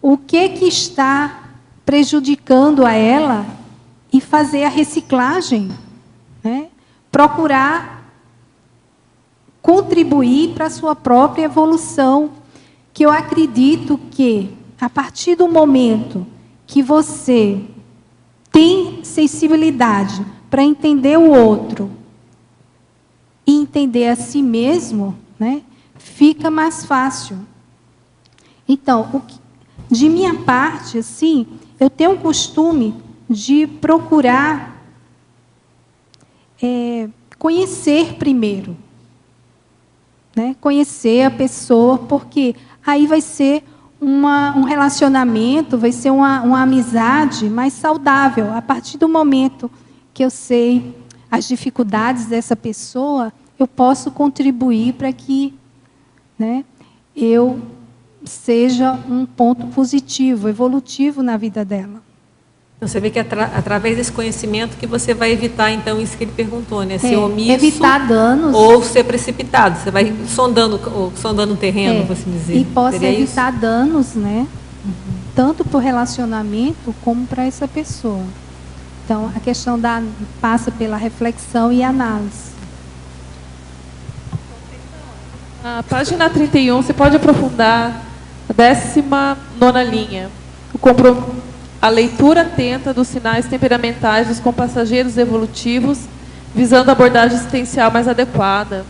o que está prejudicando a ela e fazer a reciclagem, né, procurar contribuir para a sua própria evolução, que eu acredito que, a partir do momento que você tem sensibilidade para entender o outro e entender a si mesmo, né, fica mais fácil. Então, de minha parte, assim, eu tenho o costume de procurar conhecer primeiro, né? Conhecer a pessoa, porque aí vai ser um relacionamento, vai ser uma amizade mais saudável. A partir do momento que eu sei as dificuldades dessa pessoa, eu posso contribuir para que, né, eu seja um ponto positivo, evolutivo na vida dela. Então, você vê que é através desse conhecimento que você vai evitar, então, isso que ele perguntou, né? Ser omisso, evitar danos, ou ser precipitado. Você vai sondando o terreno, por assim dizer. E possa Seria evitar isso? danos, né? Tanto para o relacionamento como para essa pessoa. Então, a questão passa pela reflexão e análise. A página 31, você pode aprofundar a 19ª linha. A leitura atenta dos sinais temperamentais dos compassageiros evolutivos, visando a abordagem existencial mais adequada.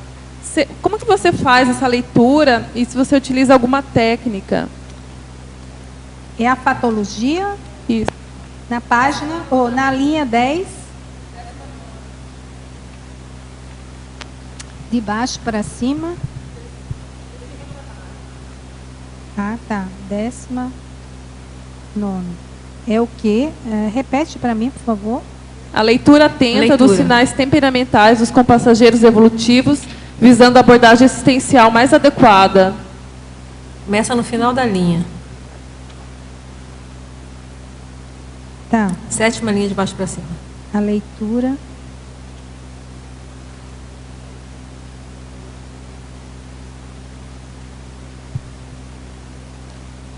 Como que você faz essa leitura e se você utiliza alguma técnica? É a patologia? Isso. Na página, ou na linha 10? De baixo para cima? Ah, tá. 19ª. É o quê? Repete para mim, por favor. A leitura atenta dos sinais temperamentais dos compassageiros evolutivos, visando a abordagem existencial mais adequada. Começa no final da linha. Tá. 7ª linha de baixo para cima. A leitura.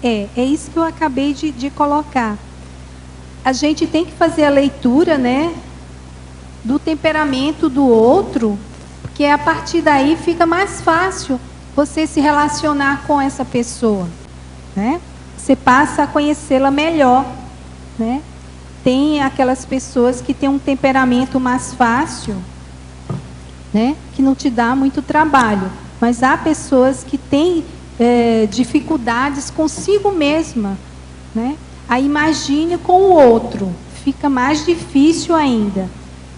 É isso que eu acabei de colocar. A gente tem que fazer a leitura, né, do temperamento do outro, porque a partir daí fica mais fácil você se relacionar com essa pessoa, né? Você passa a conhecê-la melhor, né? Tem aquelas pessoas que têm um temperamento mais fácil, né, que não te dá muito trabalho, mas há pessoas que têm dificuldades consigo mesma, né? Aí imagine com o outro, fica mais difícil ainda.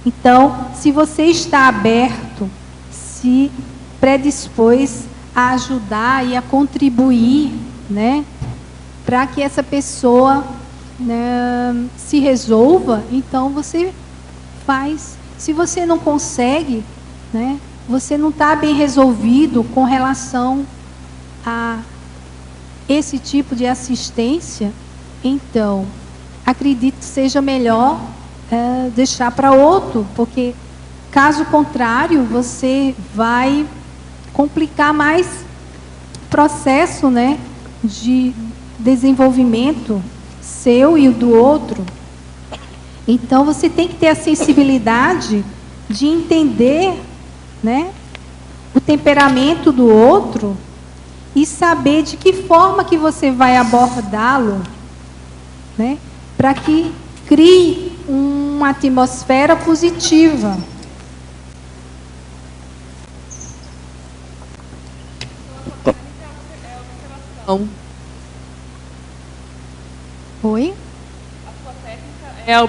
Então, se você está aberto, se predispôs a ajudar e a contribuir, né, para que essa pessoa, né, se resolva, então você faz. Se você não consegue, né, você não está bem resolvido com relação a esse tipo de assistência, então acredito que seja melhor deixar para outro, porque caso contrário você vai complicar mais o processo, né, de desenvolvimento seu e o do outro. Então você tem que ter a sensibilidade de entender, né, o temperamento do outro e saber de que forma que você vai abordá-lo, né, para que crie uma atmosfera positiva. Oi? A sua técnica é a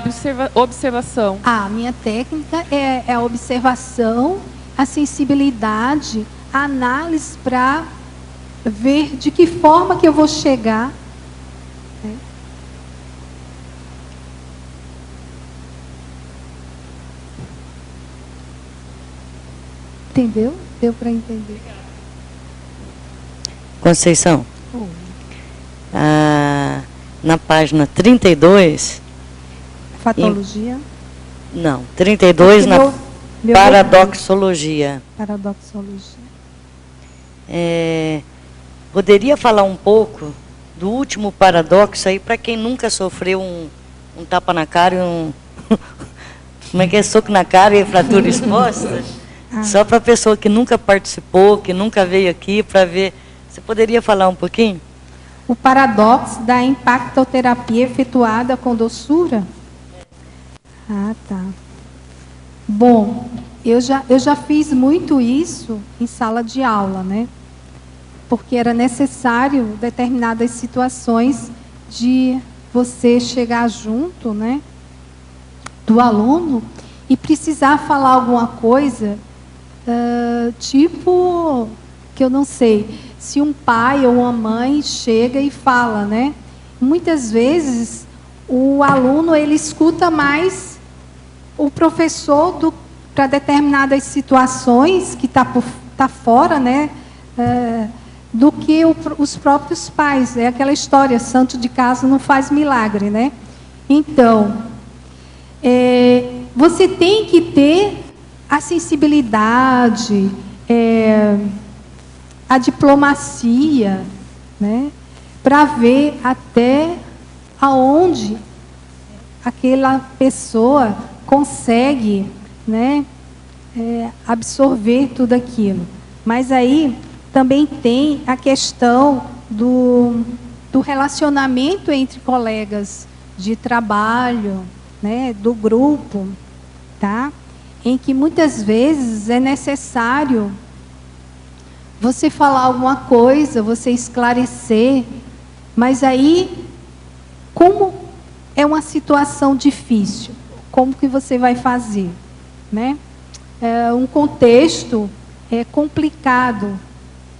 observação. A minha técnica é a observação, a sensibilidade, a análise para ver de que forma que eu vou chegar, né? Entendeu? Deu para entender. Conceição, na página 32... Fatologia? Não, 32 na paradoxologia. Paradoxologia. Poderia falar um pouco do último paradoxo aí, para quem nunca sofreu um tapa na cara e como é que é? Soco na cara e fratura exposta? Só para a pessoa que nunca participou, que nunca veio aqui, para ver. Você poderia falar um pouquinho? O paradoxo da impactoterapia efetuada com doçura? Ah, tá. Bom, eu já fiz muito isso em sala de aula, né? Porque era necessário determinadas situações de você chegar junto, né, do aluno e precisar falar alguma coisa, tipo, que eu não sei, se um pai ou uma mãe chega e fala, né? Muitas vezes o aluno ele escuta mais o professor para determinadas situações que tá fora, né? Do que os próprios pais. É aquela história, santo de casa não faz milagre, né? Então, você tem que ter a sensibilidade, a diplomacia, né? Para ver até aonde aquela pessoa consegue, né, absorver tudo aquilo. Mas aí também tem a questão do relacionamento entre colegas de trabalho, né, do grupo, tá? Em que muitas vezes é necessário você falar alguma coisa, você esclarecer, mas aí, como é uma situação difícil, como que você vai fazer, né? Um contexto complicado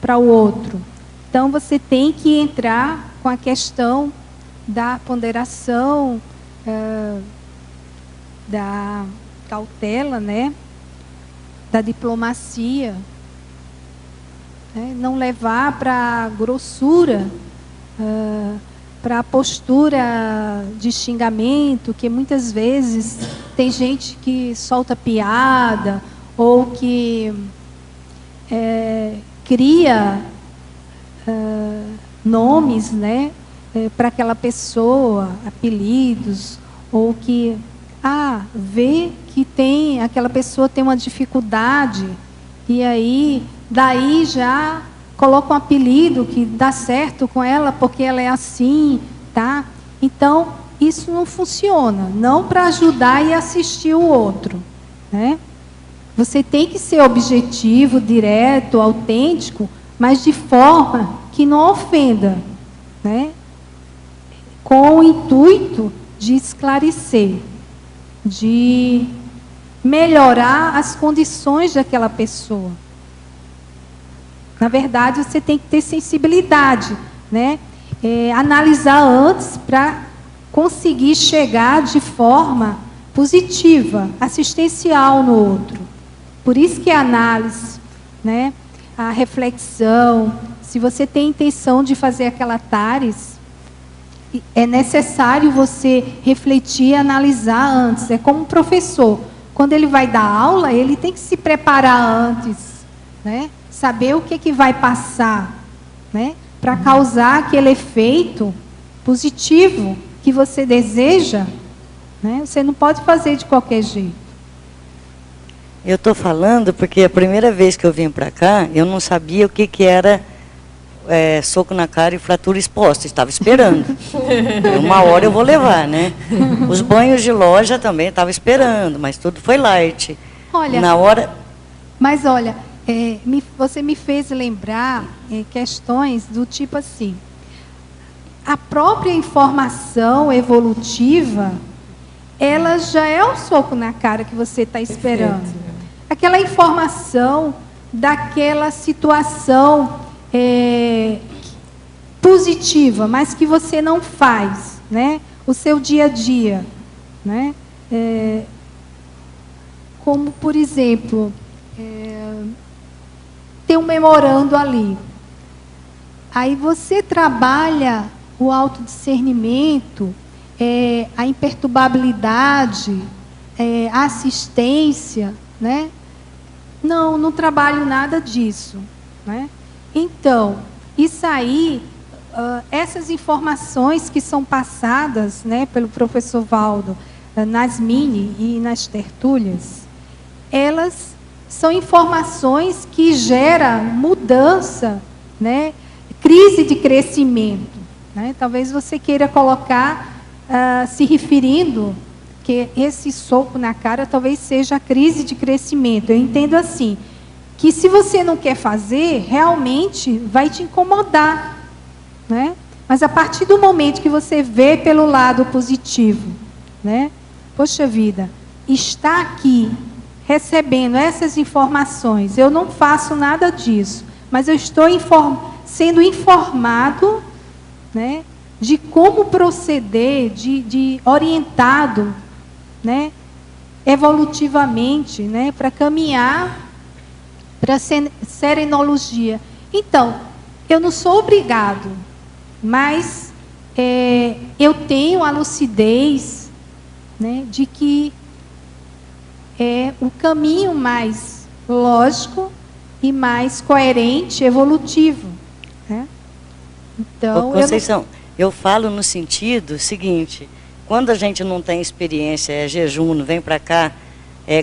para o outro. Então, você tem que entrar com a questão da ponderação, da cautela, né? Da diplomacia, né? Não levar para a grossura, para a postura de xingamento, que muitas vezes tem gente que solta piada ou que cria nomes, né, para aquela pessoa, apelidos, ou que vê que aquela pessoa tem uma dificuldade e aí daí já coloca um apelido que dá certo com ela porque ela é assim, tá? Então, isso não funciona, não para ajudar e assistir o outro, né? Você tem que ser objetivo, direto, autêntico, mas de forma que não ofenda, né? Com o intuito de esclarecer, de melhorar as condições daquela pessoa. Na verdade, você tem que ter sensibilidade, né? analisar antes para conseguir chegar de forma positiva, assistencial no outro. Por isso que a análise, né, a reflexão, se você tem intenção de fazer aquela TARES, é necessário você refletir e analisar antes. É como um professor, quando ele vai dar aula, ele tem que se preparar antes, né? Saber o que vai passar, né? Para causar aquele efeito positivo que você deseja, né? Você não pode fazer de qualquer jeito. Eu estou falando porque a primeira vez que eu vim para cá, eu não sabia o que era soco na cara e fratura exposta. Estava esperando. Uma hora eu vou levar, né? Os banhos de loja também estava esperando, mas tudo foi light. Olha, na hora... Mas olha, você me fez lembrar questões do tipo assim, a própria informação evolutiva, ela já é o soco na cara que você está esperando. Aquela informação daquela situação positiva, mas que você não faz, né? O seu dia a dia, né? Como, por exemplo, ter um memorando ali. Aí você trabalha o autodiscernimento, a imperturbabilidade, a assistência, né? Não trabalho nada disso, né? Então, isso aí, essas informações que são passadas, né, pelo professor Valdo nas mini e nas tertúlias, elas são informações que geram mudança, né, crise de crescimento, né? Talvez você queira colocar, se referindo, que esse soco na cara talvez seja a crise de crescimento. Eu entendo assim, que se você não quer fazer, realmente vai te incomodar, né? Mas a partir do momento que você vê pelo lado positivo, né? Poxa vida, está aqui recebendo essas informações, eu não faço nada disso, mas eu estou sendo informado, né, de como proceder, de orientado, né, evolutivamente, né, para caminhar para a serenologia. Então, eu não sou obrigado, mas eu tenho a lucidez, né, de que é o caminho mais lógico e mais coerente, evolutivo, né? Então, Conceição, eu falo no sentido seguinte, quando a gente não tem experiência, jejum, não vem para cá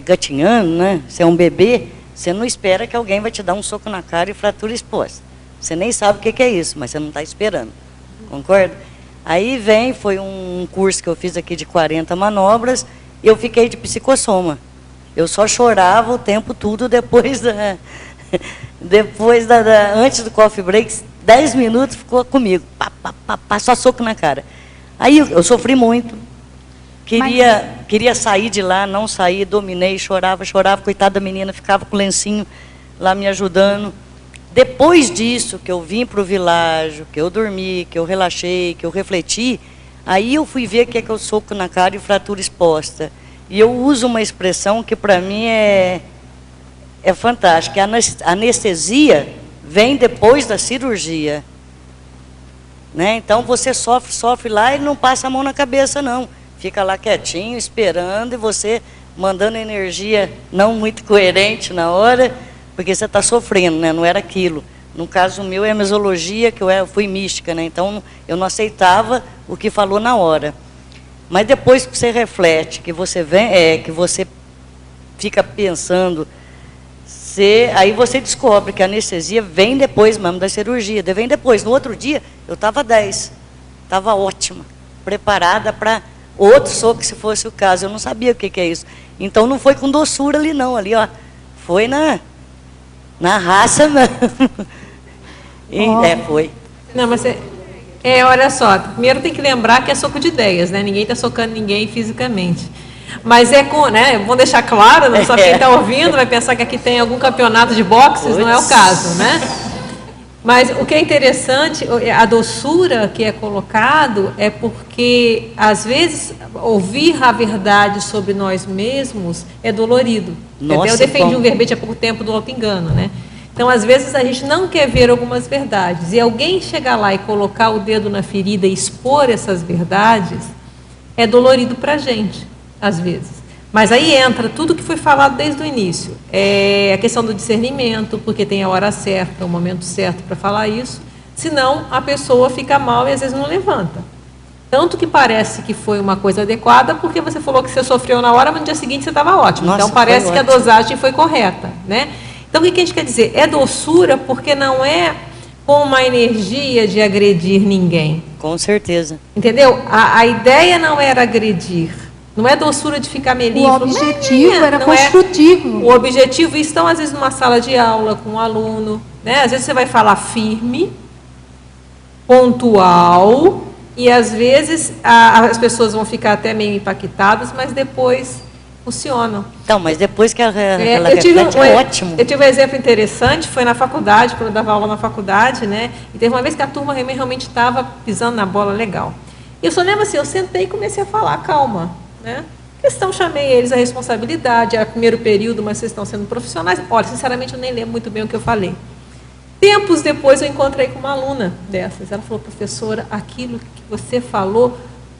gatinhando, né? Você é um bebê, você não espera que alguém vai te dar um soco na cara e fratura exposta. Você nem sabe o que é isso, mas você não está esperando. Concorda? Aí foi um curso que eu fiz aqui de 40 manobras, e eu fiquei de psicossoma. Eu só chorava o tempo todo depois antes do coffee break, 10 minutos ficou comigo. Só soco na cara. Aí eu sofri muito. Queria sair de lá, não saí, dominei, chorava, coitada da menina, ficava com o lencinho lá me ajudando. Depois disso, que eu vim para o vilarejo, que eu dormi, que eu relaxei, que eu refleti, aí eu fui ver o que é o soco na cara e fratura exposta. E eu uso uma expressão que para mim é fantástica. A anestesia vem depois da cirurgia. Né? Então você sofre lá e não passa a mão na cabeça, não. Fica lá quietinho, esperando, e você mandando energia não muito coerente na hora, porque você está sofrendo, né? Não era aquilo. No caso meu é a mesologia, que eu fui mística, né? Então eu não aceitava o que falou na hora. Mas depois que você reflete, que você que você fica pensando, aí você descobre que a anestesia vem depois mesmo da cirurgia, vem depois. No outro dia, eu estava 10, estava ótima, preparada para outro soco, se fosse o caso. Eu não sabia o que é isso. Então não foi com doçura ali não, ali ó, foi na raça mesmo. Foi. Não, mas olha só, primeiro tem que lembrar que é soco de ideias, né? Ninguém está socando ninguém fisicamente. Mas né? Vamos deixar claro, não só quem está ouvindo vai pensar que aqui tem algum campeonato de boxes, não é o caso, né? Mas o que é interessante, a doçura que é colocado é porque, às vezes, ouvir a verdade sobre nós mesmos é dolorido. Nossa, eu defendi bom. um verbete há pouco tempo do auto-engano, né? Então, às vezes, a gente não quer ver algumas verdades. E alguém chegar lá e colocar o dedo na ferida e expor essas verdades é dolorido para a gente, às vezes. Mas aí entra tudo que foi falado desde o início. É a questão do discernimento, porque tem a hora certa, o momento certo para falar isso. Senão, a pessoa fica mal e às vezes não levanta. Tanto que parece que foi uma coisa adequada, porque você falou que você sofreu na hora, mas no dia seguinte você estava ótimo. Nossa, então, parece que a ótimo. dosagem foi correta, né? Então, o que a gente quer dizer? É doçura porque não é com uma energia de agredir ninguém. Com certeza. Entendeu? A ideia não era agredir. Não é doçura de ficar melinho. O objetivo era não construtivo. O objetivo, estão às vezes numa sala de aula com um aluno, né? Às vezes você vai falar firme, pontual, e às vezes as pessoas vão ficar até meio impactadas, mas depois funcionam. Então, mas depois que ela eu tive reflete, é ótimo. Eu tive um exemplo interessante, foi na faculdade, quando eu dava aula na faculdade, né? E teve uma vez que a turma realmente estava pisando na bola legal. E eu só lembro assim, eu sentei e comecei a falar, calma, né? Questão, chamei eles a responsabilidade, era primeiro período, mas vocês estão sendo profissionais. Olha, sinceramente, eu nem lembro muito bem o que eu falei. Tempos depois, eu encontrei com uma aluna dessas. Ela falou, professora, aquilo que você falou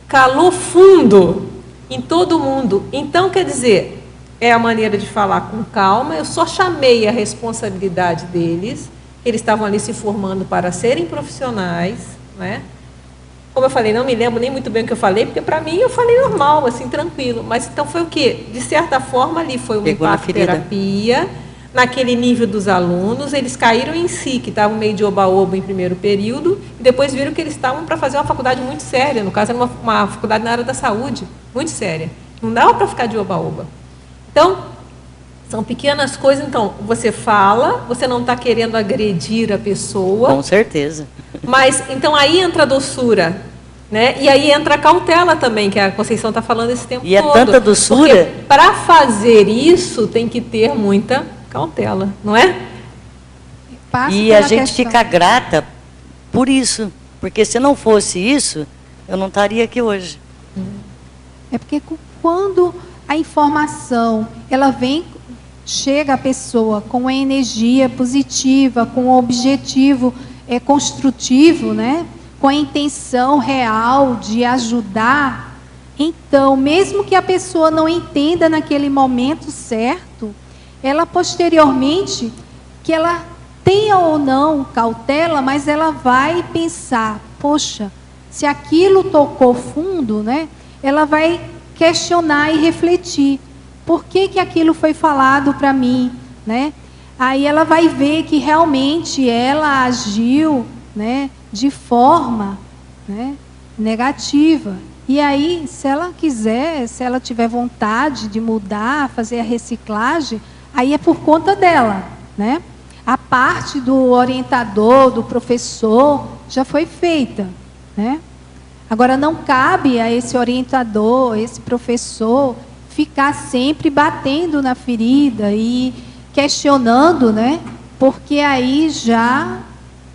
calou fundo em todo mundo. Então, quer dizer, é a maneira de falar com calma. Eu só chamei a responsabilidade deles. Eles estavam ali se formando para serem profissionais, né? Como eu falei, não me lembro nem muito bem o que eu falei, porque para mim eu falei normal, assim, tranquilo. Mas então foi o quê? De certa forma ali foi uma terapia, naquele nível dos alunos, eles caíram em si, que estavam meio de oba-oba em primeiro período, e depois viram que eles estavam para fazer uma faculdade muito séria, no caso era uma faculdade na área da saúde, muito séria. Não dava para ficar de oba-oba. Então, são pequenas coisas, então, você fala, você não está querendo agredir a pessoa. Com certeza. Mas, então, aí entra a doçura, né? E aí entra a cautela também, que a Conceição está falando esse tempo todo. E é tanta doçura. Para fazer isso, tem que ter muita cautela, não é? E a gente fica grata por isso, porque se não fosse isso, eu não estaria aqui hoje. É porque quando a informação, ela chega à pessoa com uma energia positiva, com um objetivo construtivo, né? Com a intenção real de ajudar, então, mesmo que a pessoa não entenda naquele momento certo, ela posteriormente, que ela tenha ou não cautela, mas ela vai pensar, poxa, se aquilo tocou fundo, né? Ela vai questionar e refletir. Por que que aquilo foi falado para mim, né? Aí ela vai ver que realmente ela agiu, né, de forma, né, negativa. E aí, se ela quiser, se ela tiver vontade de mudar, fazer a reciclagem, aí é por conta dela, né? A parte do orientador, do professor, já foi feita, né? Agora, não cabe a esse orientador, esse professor, ficar sempre batendo na ferida e questionando, né? Porque aí já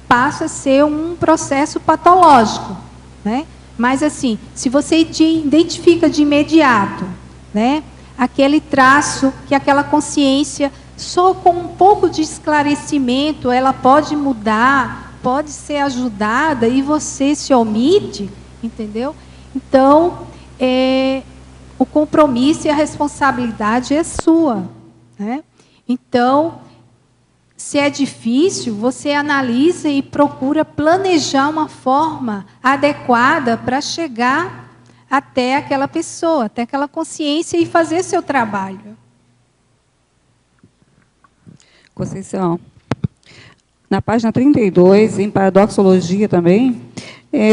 passa a ser um processo patológico, né? Mas assim, se você identifica de imediato, né, aquele traço, que aquela consciência, só com um pouco de esclarecimento, ela pode mudar, pode ser ajudada, e você se omite, entendeu? Então, o compromisso e a responsabilidade é sua, né? Então, se é difícil, você analisa e procura planejar uma forma adequada para chegar até aquela pessoa, até aquela consciência e fazer seu trabalho. Conceição, na página 32, em paradoxologia também,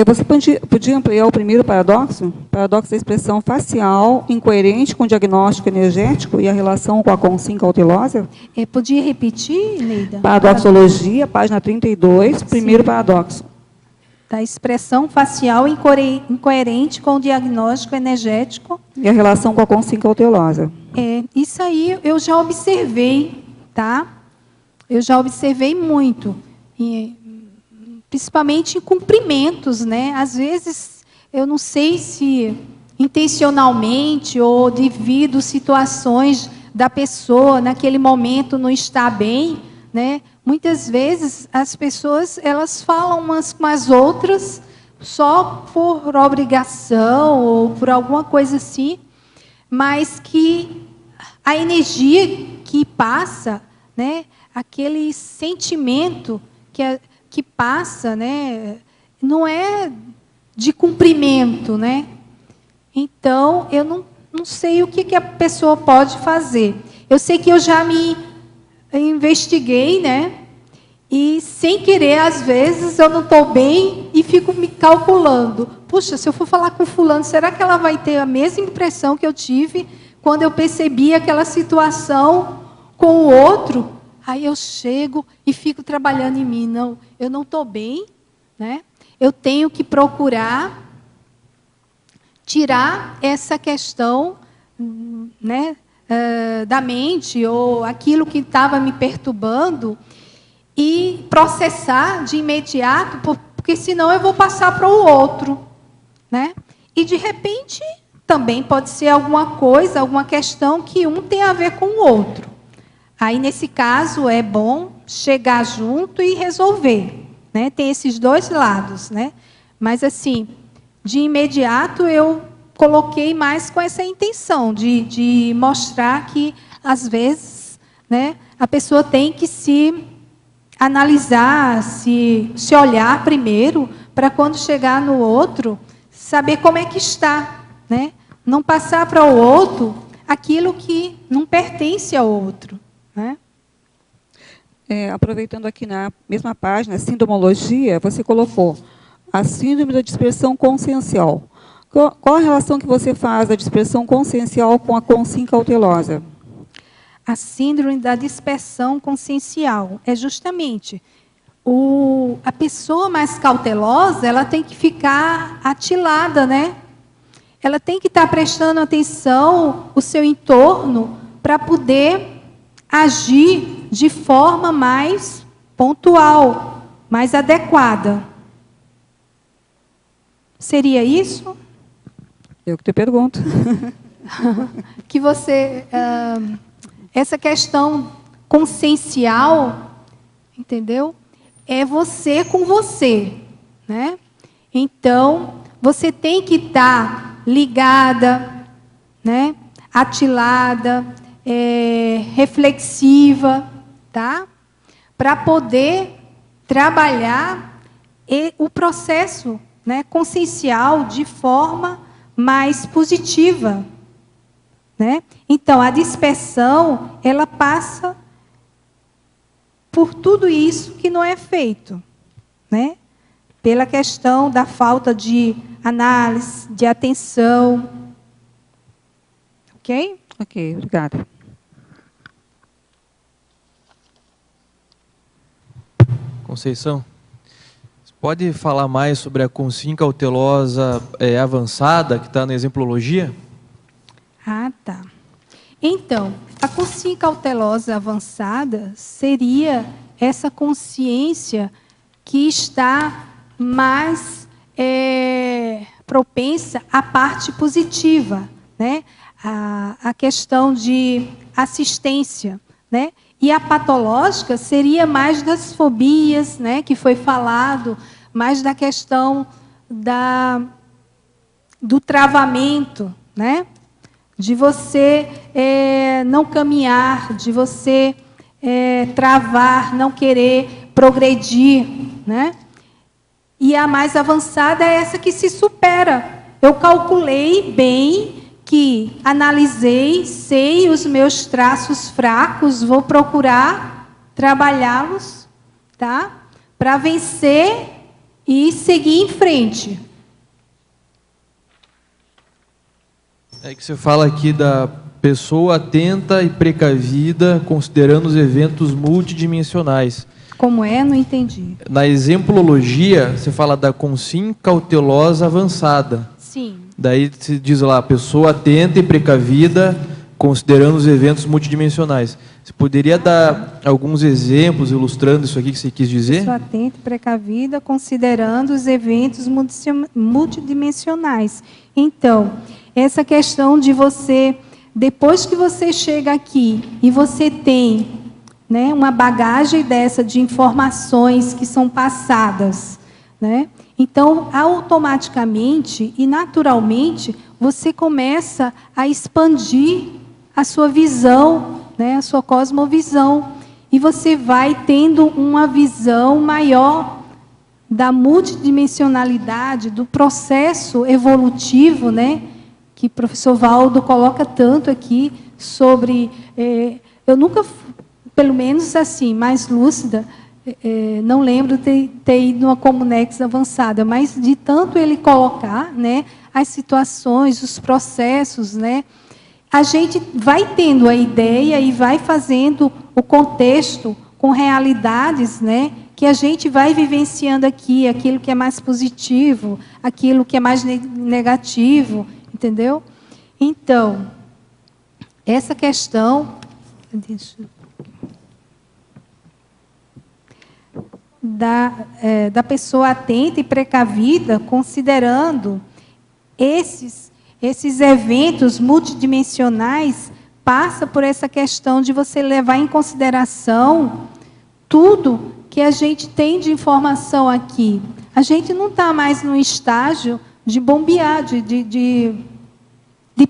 você podia ampliar o primeiro paradoxo? Paradoxo da expressão facial, incoerente com o diagnóstico energético e a relação com a consciência cautelosa? Podia repetir, Neida? Paradoxologia, página 32, primeiro paradoxo. Da expressão facial incoerente com o diagnóstico energético. E a relação com a consciência cautelosa. Isso aí eu já observei, tá? Eu já observei muito. principalmente em cumprimentos, né? Às vezes, eu não sei se intencionalmente ou devido situações da pessoa naquele momento não está bem, né? Muitas vezes as pessoas elas falam umas com as outras só por obrigação ou por alguma coisa assim, mas que a energia que passa, né? Aquele sentimento que passa, né? Não é de cumprimento, né? Então, eu não sei o que a pessoa pode fazer. Eu sei que eu já me investiguei, né? E, sem querer, às vezes, eu não estou bem e fico me calculando. Puxa, se eu for falar com fulano, será que ela vai ter a mesma impressão que eu tive quando eu percebi aquela situação com o outro? Aí eu chego e fico trabalhando em mim. Não, eu não estou bem, né? Eu tenho que procurar tirar essa questão, né, da mente ou aquilo que estava me perturbando e processar de imediato, porque senão eu vou passar para o outro, né? E de repente também pode ser alguma coisa, alguma questão que um tem a ver com o outro. Aí nesse caso é bom chegar junto e resolver, né? Tem esses dois lados, né? Mas assim, de imediato eu coloquei mais com essa intenção de mostrar que às vezes, né, a pessoa tem que se analisar, se olhar primeiro, para quando chegar no outro, saber como é que está, né? Não passar para o outro aquilo que não pertence ao outro, né? Aproveitando aqui na mesma página, sindomologia, você colocou a síndrome da dispersão consciencial. Qual a relação que você faz da dispersão consciencial com a consciência cautelosa? A síndrome da dispersão consciencial é justamente a pessoa mais cautelosa, ela tem que ficar atilada, né? Ela tem que estar prestando atenção ao seu entorno para poder agir de forma mais pontual, mais adequada. Seria isso? Eu que te pergunto. Que você... essa questão consciencial, entendeu? É você com você, né? Então, você tem que estar ligada, né? Atilada, reflexiva, tá? Para poder trabalhar o processo, né, consciencial de forma mais positiva, né? Então, a dispersão, ela passa por tudo isso que não é feito, né? Pela questão da falta de análise, de atenção. Ok? Ok, obrigada. Conceição, você pode falar mais sobre a consciência cautelosa avançada, que está na exemplologia? Ah, tá. Então, a consciência cautelosa avançada seria essa consciência que está mais propensa à parte positiva, né? A questão de assistência, né? E a patológica seria mais das fobias, né? Que foi falado, mais da questão do travamento, né? De você não caminhar, de você travar, não querer progredir, né? E a mais avançada é essa que se supera. Eu calculei bem, que analisei, sei os meus traços fracos, vou procurar trabalhá-los, tá? Para vencer e seguir em frente. É que você fala aqui da pessoa atenta e precavida, considerando os eventos multidimensionais. Como é? Não entendi. Na exemplologia, você fala da consciência cautelosa avançada. Sim. Daí se diz lá, pessoa atenta e precavida, considerando os eventos multidimensionais. Você poderia dar alguns exemplos ilustrando isso aqui que você quis dizer? Pessoa atenta e precavida, considerando os eventos multidimensionais. Então, essa questão de você, depois que você chega aqui e você tem, né, uma bagagem dessa de informações que são passadas, né? Então, automaticamente e naturalmente, você começa a expandir a sua visão, né, a sua cosmovisão, e você vai tendo uma visão maior da multidimensionalidade, do processo evolutivo, né, que o professor Valdo coloca tanto aqui sobre... eu nunca, pelo menos assim, mais lúcida, não lembro ter ido numa Comunex avançada, mas de tanto ele colocar, né, as situações, os processos, né, a gente vai tendo a ideia e vai fazendo o contexto com realidades, né, que a gente vai vivenciando aqui, aquilo que é mais positivo, aquilo que é mais negativo, entendeu? Então, essa questão... Da pessoa atenta e precavida, considerando esses eventos multidimensionais, passa por essa questão de você levar em consideração tudo que a gente tem de informação aqui. A gente não está mais no estágio de bombear, de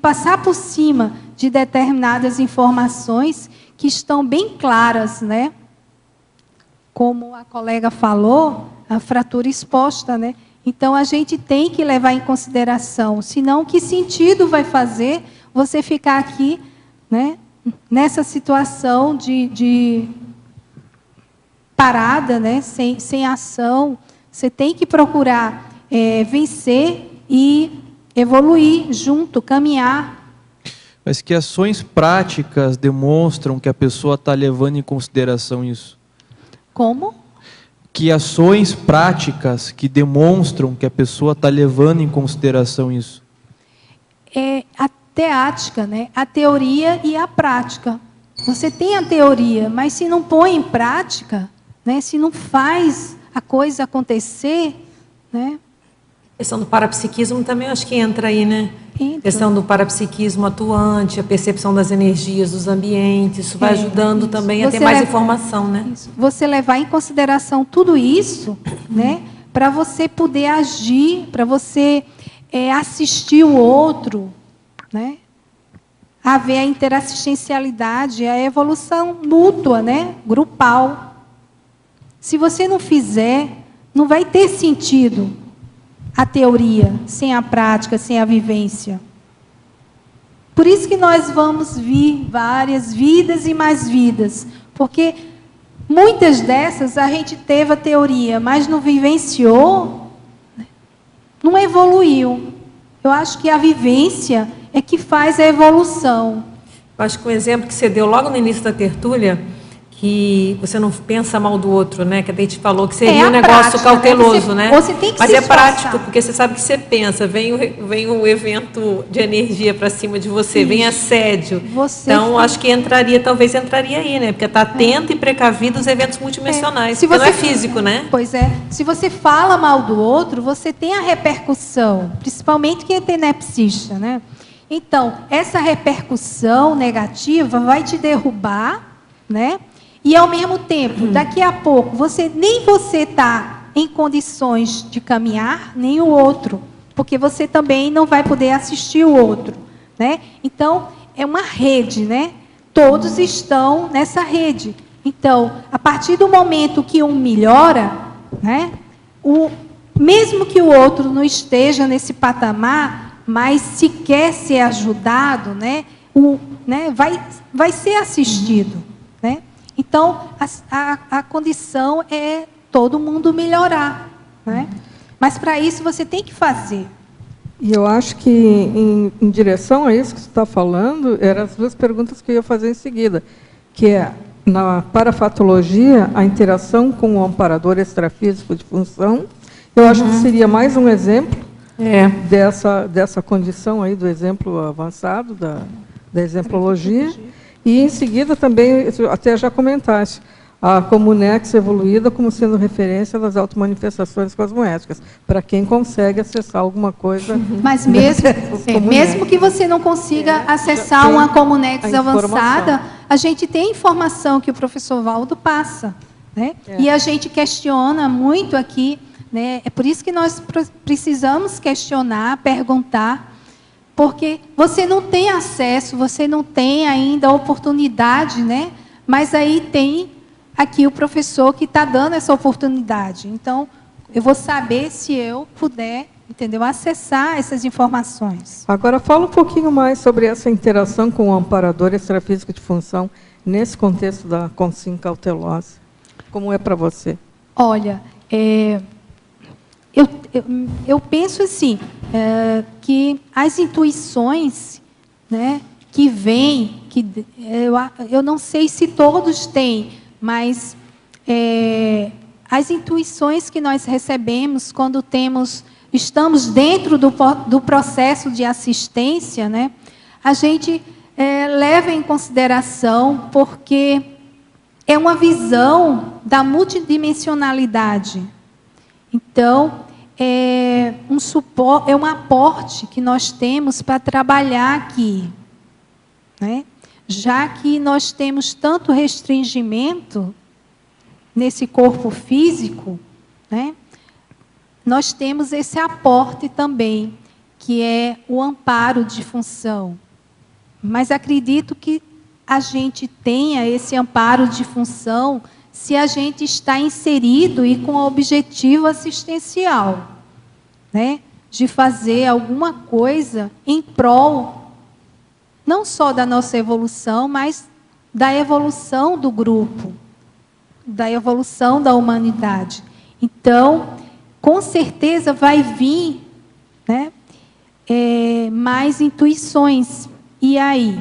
passar por cima de determinadas informações que estão bem claras, né? Como a colega falou, a fratura exposta, né? Então, a gente tem que levar em consideração, senão, que sentido vai fazer você ficar aqui, né, nessa situação de parada, né, sem ação. Você tem que procurar vencer e evoluir junto, caminhar. Mas que ações práticas demonstram que a pessoa está levando em consideração isso? Como? Que ações práticas que demonstram que a pessoa está levando em consideração isso? A teática, né? A teoria e a prática. Você tem a teoria, mas se não põe em prática, né? Se não faz a coisa acontecer, né? A questão do parapsiquismo também acho que entra aí, né? A questão do parapsiquismo atuante, a percepção das energias, dos ambientes, isso vai ajudando também a ter mais informação, né? Isso. Você levar em consideração tudo isso, né? Para você poder agir, para você assistir o outro, né? Haver a interassistencialidade, a evolução mútua, né? Grupal. Se você não fizer, não vai ter sentido a teoria, sem a prática, sem a vivência. Por isso que nós vamos vir várias vidas e mais vidas, porque muitas dessas a gente teve a teoria, mas não vivenciou, não evoluiu. Eu acho que a vivência é que faz a evolução. Eu acho que o exemplo que você deu logo no início da tertúlia, que você não pensa mal do outro, né? Que a gente falou que seria um negócio prática, cauteloso, né? Você tem que mas se é esforçar. prático, porque você sabe que você pensa, vem o evento de energia para cima de você, vem assédio. Então, acho que talvez entraria aí, né? Porque está atento e precavido aos eventos multidimensionais. Porque não é físico, né? Pois é. Se você fala mal do outro, você tem a repercussão, principalmente quem é tenepsista, né? Então, essa repercussão negativa vai te derrubar, né? E, ao mesmo tempo, daqui a pouco, nem você está em condições de caminhar, nem o outro, porque você também não vai poder assistir o outro, né? Então, é uma rede, né? Todos estão nessa rede. Então, a partir do momento que um melhora, né? Mesmo que o outro não esteja nesse patamar, mas se quer ser ajudado, né? Vai ser assistido, né? Então, a condição é todo mundo melhorar, né? Mas, para isso, você tem que fazer. E eu acho que, em direção a isso que você está falando, eram as duas perguntas que eu ia fazer em seguida, que é, na parafatologia, a interação com o amparador extrafísico de função. Eu acho que seria mais um exemplo dessa condição aí, do exemplo avançado da exemplologia, e em seguida também, até já comentaste, a Comunex evoluída como sendo referência das automanifestações cosmoéticas, para quem consegue acessar alguma coisa. Mas mesmo que você não consiga acessar uma Comunex avançada, a gente tem informação que o professor Valdo passa, né? E a gente questiona muito aqui, né? É por isso que nós precisamos questionar, perguntar, porque você não tem acesso, você não tem ainda a oportunidade, né? Mas aí tem aqui o professor que está dando essa oportunidade. Então, eu vou saber se eu puder, entendeu, acessar essas informações. Agora, fala um pouquinho mais sobre essa interação com o amparador extrafísico de função nesse contexto da consciência cautelosa. Como é para você? Olha, eu penso assim, que as intuições, né, que vêm, eu não sei se todos têm, mas as intuições que nós recebemos quando estamos dentro do processo de assistência, né, a gente leva em consideração, porque é uma visão da multidimensionalidade. Então, é um aporte que nós temos para trabalhar aqui, né? Já que nós temos tanto restringimento nesse corpo físico, né? Nós temos esse aporte também, que é o amparo de função. Mas acredito que a gente tenha esse amparo de função se a gente está inserido e com objetivo assistencial, né? De fazer alguma coisa em prol não só da nossa evolução, mas da evolução do grupo, da evolução da humanidade. Então, com certeza vai vir, né, mais intuições. E aí?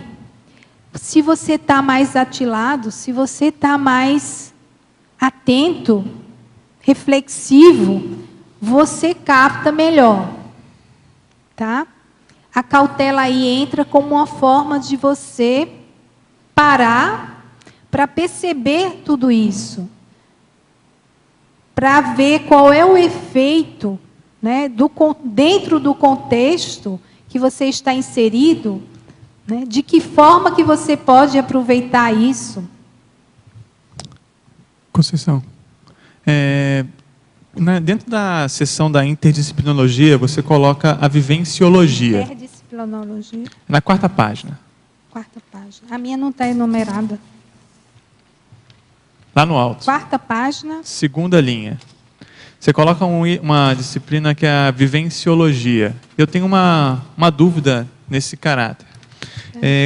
Se você está mais atilado, se você está mais atento, reflexivo, você capta melhor, tá? A cautela aí entra como uma forma de você parar para perceber tudo isso, para ver qual é o efeito, né, dentro do contexto que você está inserido, né, de que forma que você pode aproveitar isso. Conceição, dentro da seção da interdisciplinologia, você coloca a vivenciologia. Interdisciplinologia. Na 4ª página. 4ª página. A minha não está enumerada. Lá no alto. 4ª página. 2ª linha. Você coloca uma disciplina que é a vivenciologia. Eu tenho uma dúvida nesse caráter.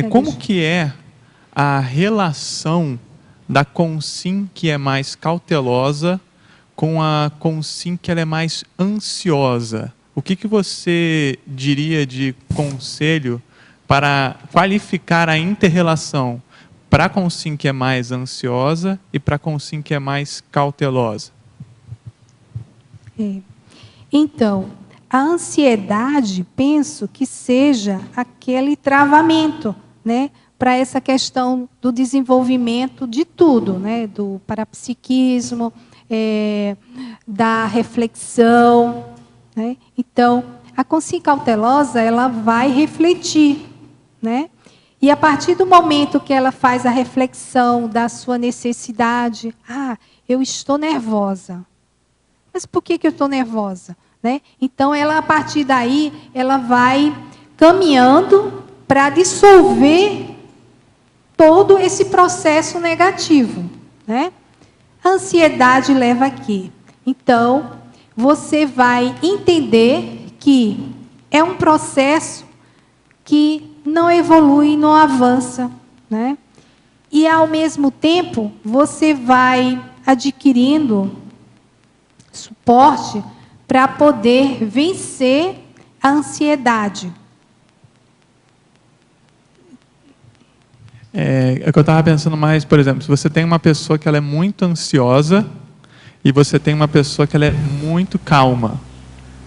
Como que é a relação da consim que é mais cautelosa com a consim que ela é mais ansiosa? O que você diria de conselho para qualificar a inter-relação para a consim que é mais ansiosa e para a consim que é mais cautelosa? Então, a ansiedade, penso que seja aquele travamento, né, para essa questão do desenvolvimento de tudo, né, do parapsiquismo, da reflexão, né? Então, a consciência cautelosa, ela vai refletir, né? E a partir do momento que ela faz a reflexão da sua necessidade, eu estou nervosa. Mas por que eu estou nervosa? Né? Então, ela, a partir daí, ela vai caminhando para dissolver todo esse processo negativo, né? A ansiedade leva aqui. Então, você vai entender que é um processo que não evolui, não avança, né? E, ao mesmo tempo, você vai adquirindo suporte para poder vencer a ansiedade. É que eu estava pensando mais, por exemplo, se você tem uma pessoa que ela é muito ansiosa e você tem uma pessoa que ela é muito calma.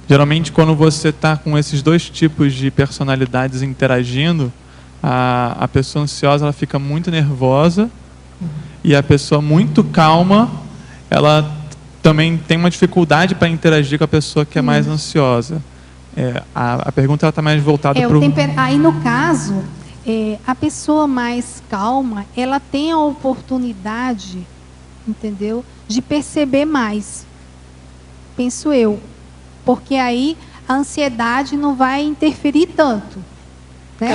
Geralmente, quando você está com esses dois tipos de personalidades interagindo, A pessoa ansiosa ela fica muito nervosa e a pessoa muito calma, ela também tem uma dificuldade para interagir com a pessoa que é mais ansiosa. A pergunta está mais voltada para o... Aí, no caso, a pessoa mais calma, ela tem a oportunidade, entendeu, de perceber mais, penso eu. Porque aí a ansiedade não vai interferir tanto. Né?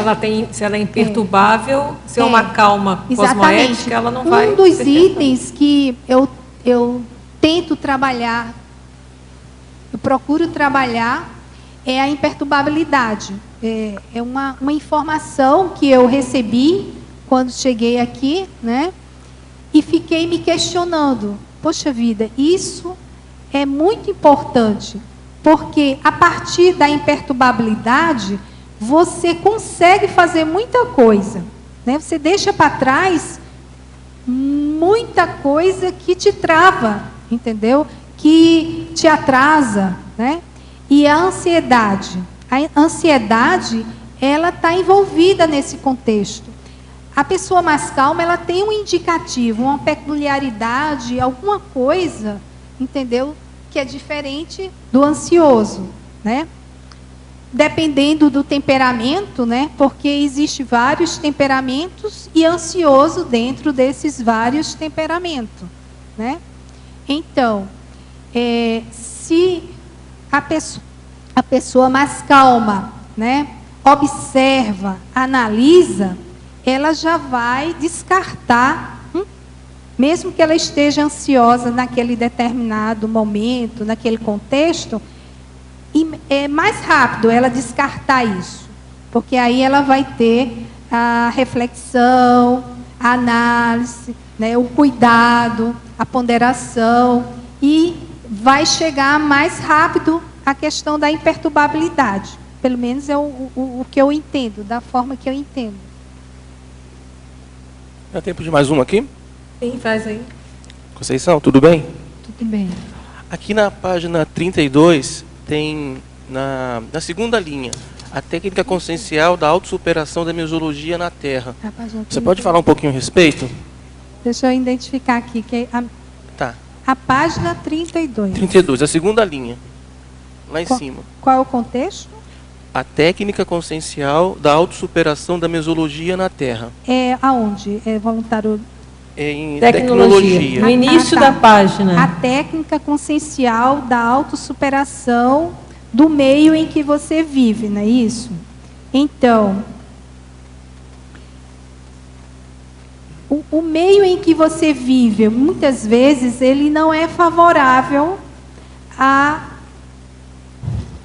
Se ela é imperturbável, se é uma calma cosmoética, ela não vai... Um dos itens que eu tento trabalhar, eu procuro trabalhar, é a imperturbabilidade. É uma informação que eu recebi quando cheguei aqui, né? E fiquei me questionando. Poxa vida, isso é muito importante, porque a partir da imperturbabilidade, você consegue fazer muita coisa, né? Você deixa para trás muita coisa que te trava, entendeu? Que te atrasa, né? E a ansiedade ela está envolvida nesse contexto. A pessoa mais calma, ela tem um indicativo, uma peculiaridade, alguma coisa, entendeu? Que é diferente do ansioso, né? Dependendo do temperamento, né? Porque existem vários temperamentos e ansioso dentro desses vários temperamentos, né? Então, se a pessoa mais calma, né, observa, analisa, ela já vai descartar, mesmo que ela esteja ansiosa naquele determinado momento, naquele contexto, e é mais rápido ela descartar isso, porque aí ela vai ter a reflexão, a análise, né, o cuidado, a ponderação, e vai chegar mais rápido a questão da imperturbabilidade. Pelo menos é o que eu entendo, da forma que eu entendo. Dá tempo de mais uma aqui? Sim, faz aí. Conceição, tudo bem? Tudo bem. Aqui na página 32, tem na segunda linha, a técnica consciencial da autossuperação da mesologia na Terra. Você pode falar um pouquinho a respeito? Deixa eu identificar aqui. Tá. A página 32. 32, a segunda linha. Lá em cima. Qual é o contexto? A técnica consciencial da autossuperação da mesologia na Terra. É aonde? É voluntário? É em tecnologia. No início da página. A técnica consciencial da autossuperação do meio em que você vive, não é isso? Então, o meio em que você vive, muitas vezes, ele não é favorável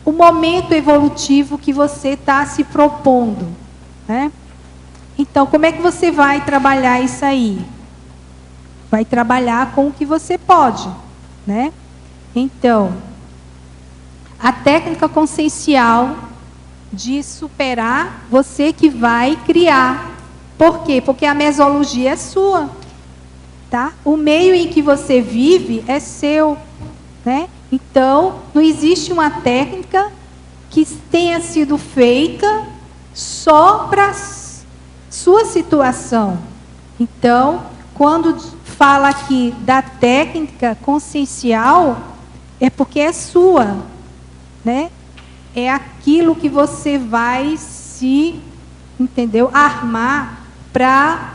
o momento evolutivo que você está se propondo, né? Então, como é que você vai trabalhar isso aí? Vai trabalhar com o que você pode, né? Então, a técnica consciencial de superar, você que vai criar. Por quê? Porque a mesologia é sua, tá? O meio em que você vive é seu, né? Então, não existe uma técnica que tenha sido feita só para sua situação. Então, quando fala aqui da técnica consciencial, é porque é sua, né? É aquilo que você vai se, entendeu? Armar para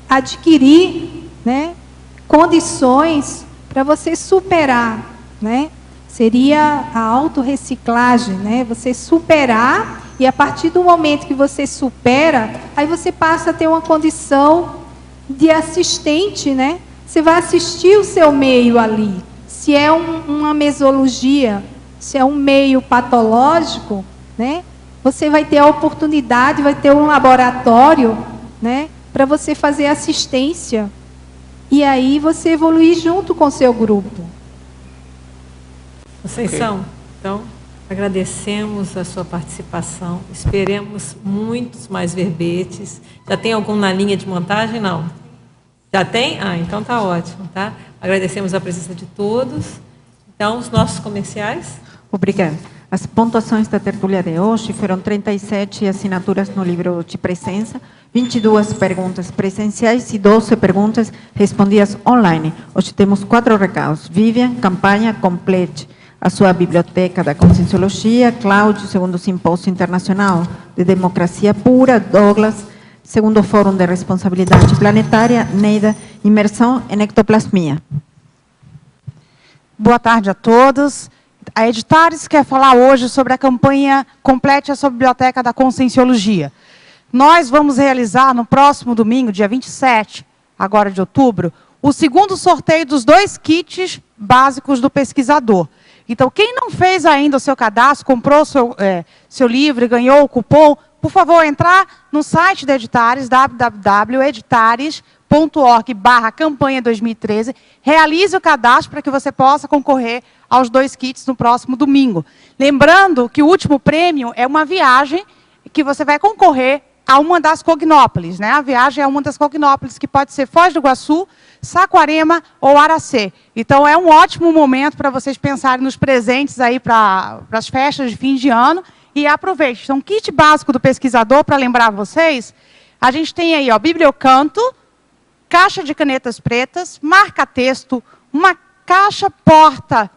adquirir, né, condições para você superar, né? Seria a autorreciclagem, né? Você superar, e a partir do momento que você supera, aí você passa a ter uma condição de assistente, né? Você vai assistir o seu meio ali. Se é uma mesologia, se é um meio patológico, né? Você vai ter a oportunidade, vai ter um laboratório, né, para você fazer assistência. E aí você evoluir junto com o seu grupo. Conceição, então, agradecemos a sua participação. Esperemos muitos mais verbetes. Já tem algum na linha de montagem? Não. Já tem? Ah, então tá ótimo, tá? Agradecemos a presença de todos. Então, os nossos comerciais. Obrigada. As pontuações da tertúlia de hoje foram 37 assinaturas no livro de presença, 22 perguntas presenciais e 12 perguntas respondidas online. Hoje temos 4 recados. Vivian, campanha, complete a sua biblioteca da Conscienciologia. Cláudio, segundo Simpósio Internacional de Democracia Pura. Douglas, segundo Fórum de Responsabilidade Planetária. Neida, imersão em ectoplasmia. Boa tarde a todos. A Editares quer falar hoje sobre a campanha Complete a sua biblioteca da Conscienciologia. Nós vamos realizar no próximo domingo, dia 27, agora de outubro, o segundo sorteio dos 2 kits básicos do pesquisador. Então, quem não fez ainda o seu cadastro, comprou seu livro e ganhou o cupom, por favor, entrar no site da Editares, www.editares.org/campanha 2013, realize o cadastro para que você possa concorrer aos 2 kits no próximo domingo. Lembrando que o último prêmio é uma viagem que você vai concorrer a uma das cognópolis, né? A viagem é uma das cognópolis, que pode ser Foz do Iguaçu, Saquarema ou Aracê. Então, é um ótimo momento para vocês pensarem nos presentes aí para as festas de fim de ano e aproveite. Então, kit básico do pesquisador, para lembrar vocês, a gente tem aí, ó, bibliocanto, caixa de canetas pretas, marca-texto, uma caixa porta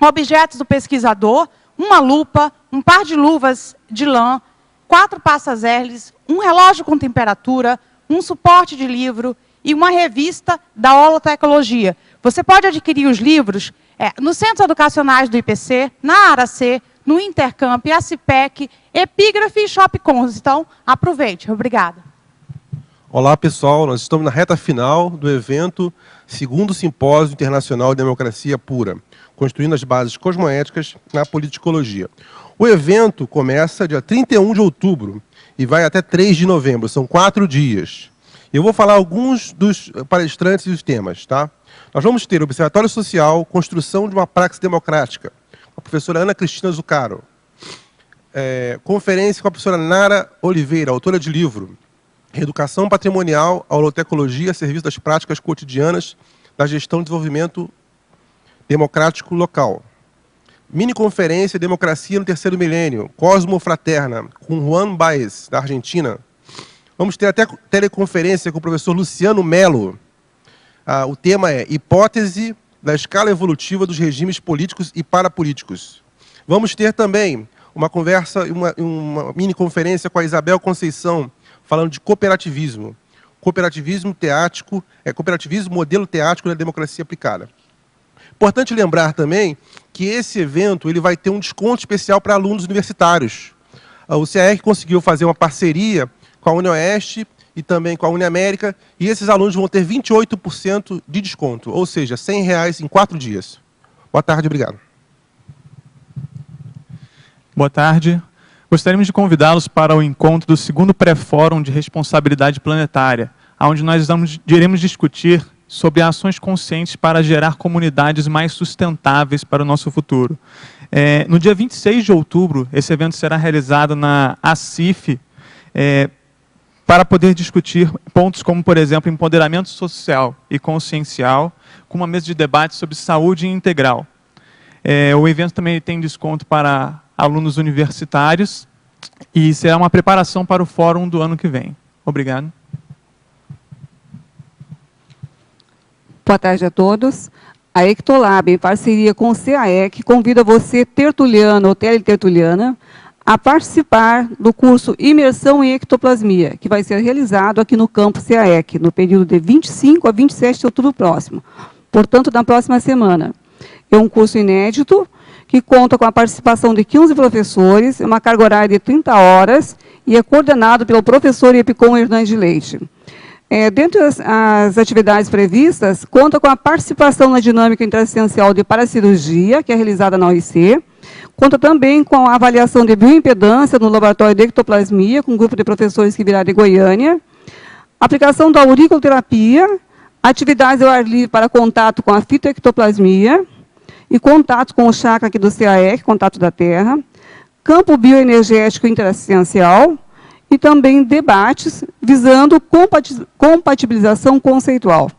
objetos do pesquisador, uma lupa, um par de luvas de lã, 4 pastas Hermes, um relógio com temperatura, um suporte de livro e uma revista da Holotecnologia. Você pode adquirir os livros nos centros educacionais do IPC, na Aracê, no Intercamp, ACIPEC, Epígrafe e Shopcons. Então, aproveite. Obrigada. Olá, pessoal. Nós estamos na reta final do evento Segundo Simpósio Internacional de Democracia Pura, construindo as bases cosmoéticas na politicologia. O evento começa dia 31 de outubro e vai até 3 de novembro, são 4 dias. Eu vou falar alguns dos palestrantes e os temas, tá? Nós vamos ter Observatório Social, Construção de uma Praxis Democrática, com a professora Ana Cristina Zucaro. Conferência com a professora Nara Oliveira, autora de livro Reeducação Patrimonial, Holotecnologia, Serviço das Práticas Cotidianas da Gestão e Desenvolvimento Democrático Local. Mini-conferência Democracia no Terceiro Milênio, Cosmo Fraterna, com Juan Baez, da Argentina. Vamos ter até teleconferência com o professor Luciano Melo. O tema é Hipótese da Escala Evolutiva dos Regimes Políticos e Parapolíticos. Vamos ter também uma conversa, uma mini-conferência com a Isabel Conceição, falando de cooperativismo. Cooperativismo teático, cooperativismo modelo teático da democracia aplicada. Importante lembrar também que esse evento ele vai ter um desconto especial para alunos universitários. O CAEC conseguiu fazer uma parceria com a UniOeste e também com a Uniamérica, e esses alunos vão ter 28% de desconto, ou seja, R$100 em 4 dias. Boa tarde, obrigado. Boa tarde. Gostaríamos de convidá-los para o encontro do segundo pré-fórum de responsabilidade planetária, onde nós iremos discutir sobre ações conscientes para gerar comunidades mais sustentáveis para o nosso futuro. No dia 26 de outubro, esse evento será realizado na ACIF, para poder discutir pontos como, por exemplo, empoderamento social e consciencial, com uma mesa de debate sobre saúde integral. O evento também tem desconto para alunos universitários e será uma preparação para o fórum do ano que vem. Obrigado. Boa tarde a todos. A Ectolab, em parceria com o CAEC, convida você, tertuliano ou teletertuliana, a participar do curso Imersão em Ectoplasmia, que vai ser realizado aqui no campus CAEC, no período de 25 a 27 de outubro próximo, portanto, na próxima semana. É um curso inédito, que conta com a participação de 15 professores, uma carga horária de 30 horas, e é coordenado pelo professor Epicom Hernandes Leite. Dentre as atividades previstas, conta com a participação na dinâmica interassistencial de paracirurgia, que é realizada na UIC, conta também com a avaliação de bioimpedância no laboratório de ectoplasmia, com um grupo de professores que virá de Goiânia, aplicação da auriculoterapia, atividades ao ar livre para contato com a fitoectoplasmia, e contato com o chakra aqui do CAEC, contato da Terra, campo bioenergético interassistencial e também debates visando compatibilização conceitual.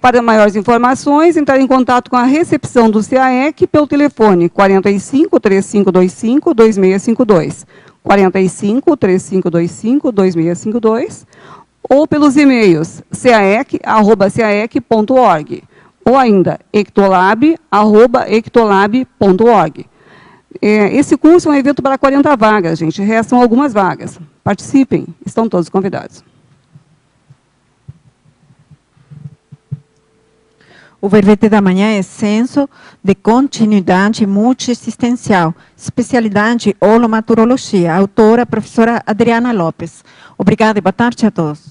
Para maiores informações, entrar em contato com a recepção do CAEC pelo telefone 45 3525 2652, 45 3525 2652, ou pelos e-mails caec@caec.org, ou ainda ectolab@ectolab.org. Esse curso é um evento para 40 vagas, gente, restam algumas vagas. Participem, estão todos convidados. O verbete da manhã é Censo de Continuidade Multiexistencial, especialidade Holomaturologia, autora, professora Adriana Lopes. Obrigada e boa tarde a todos.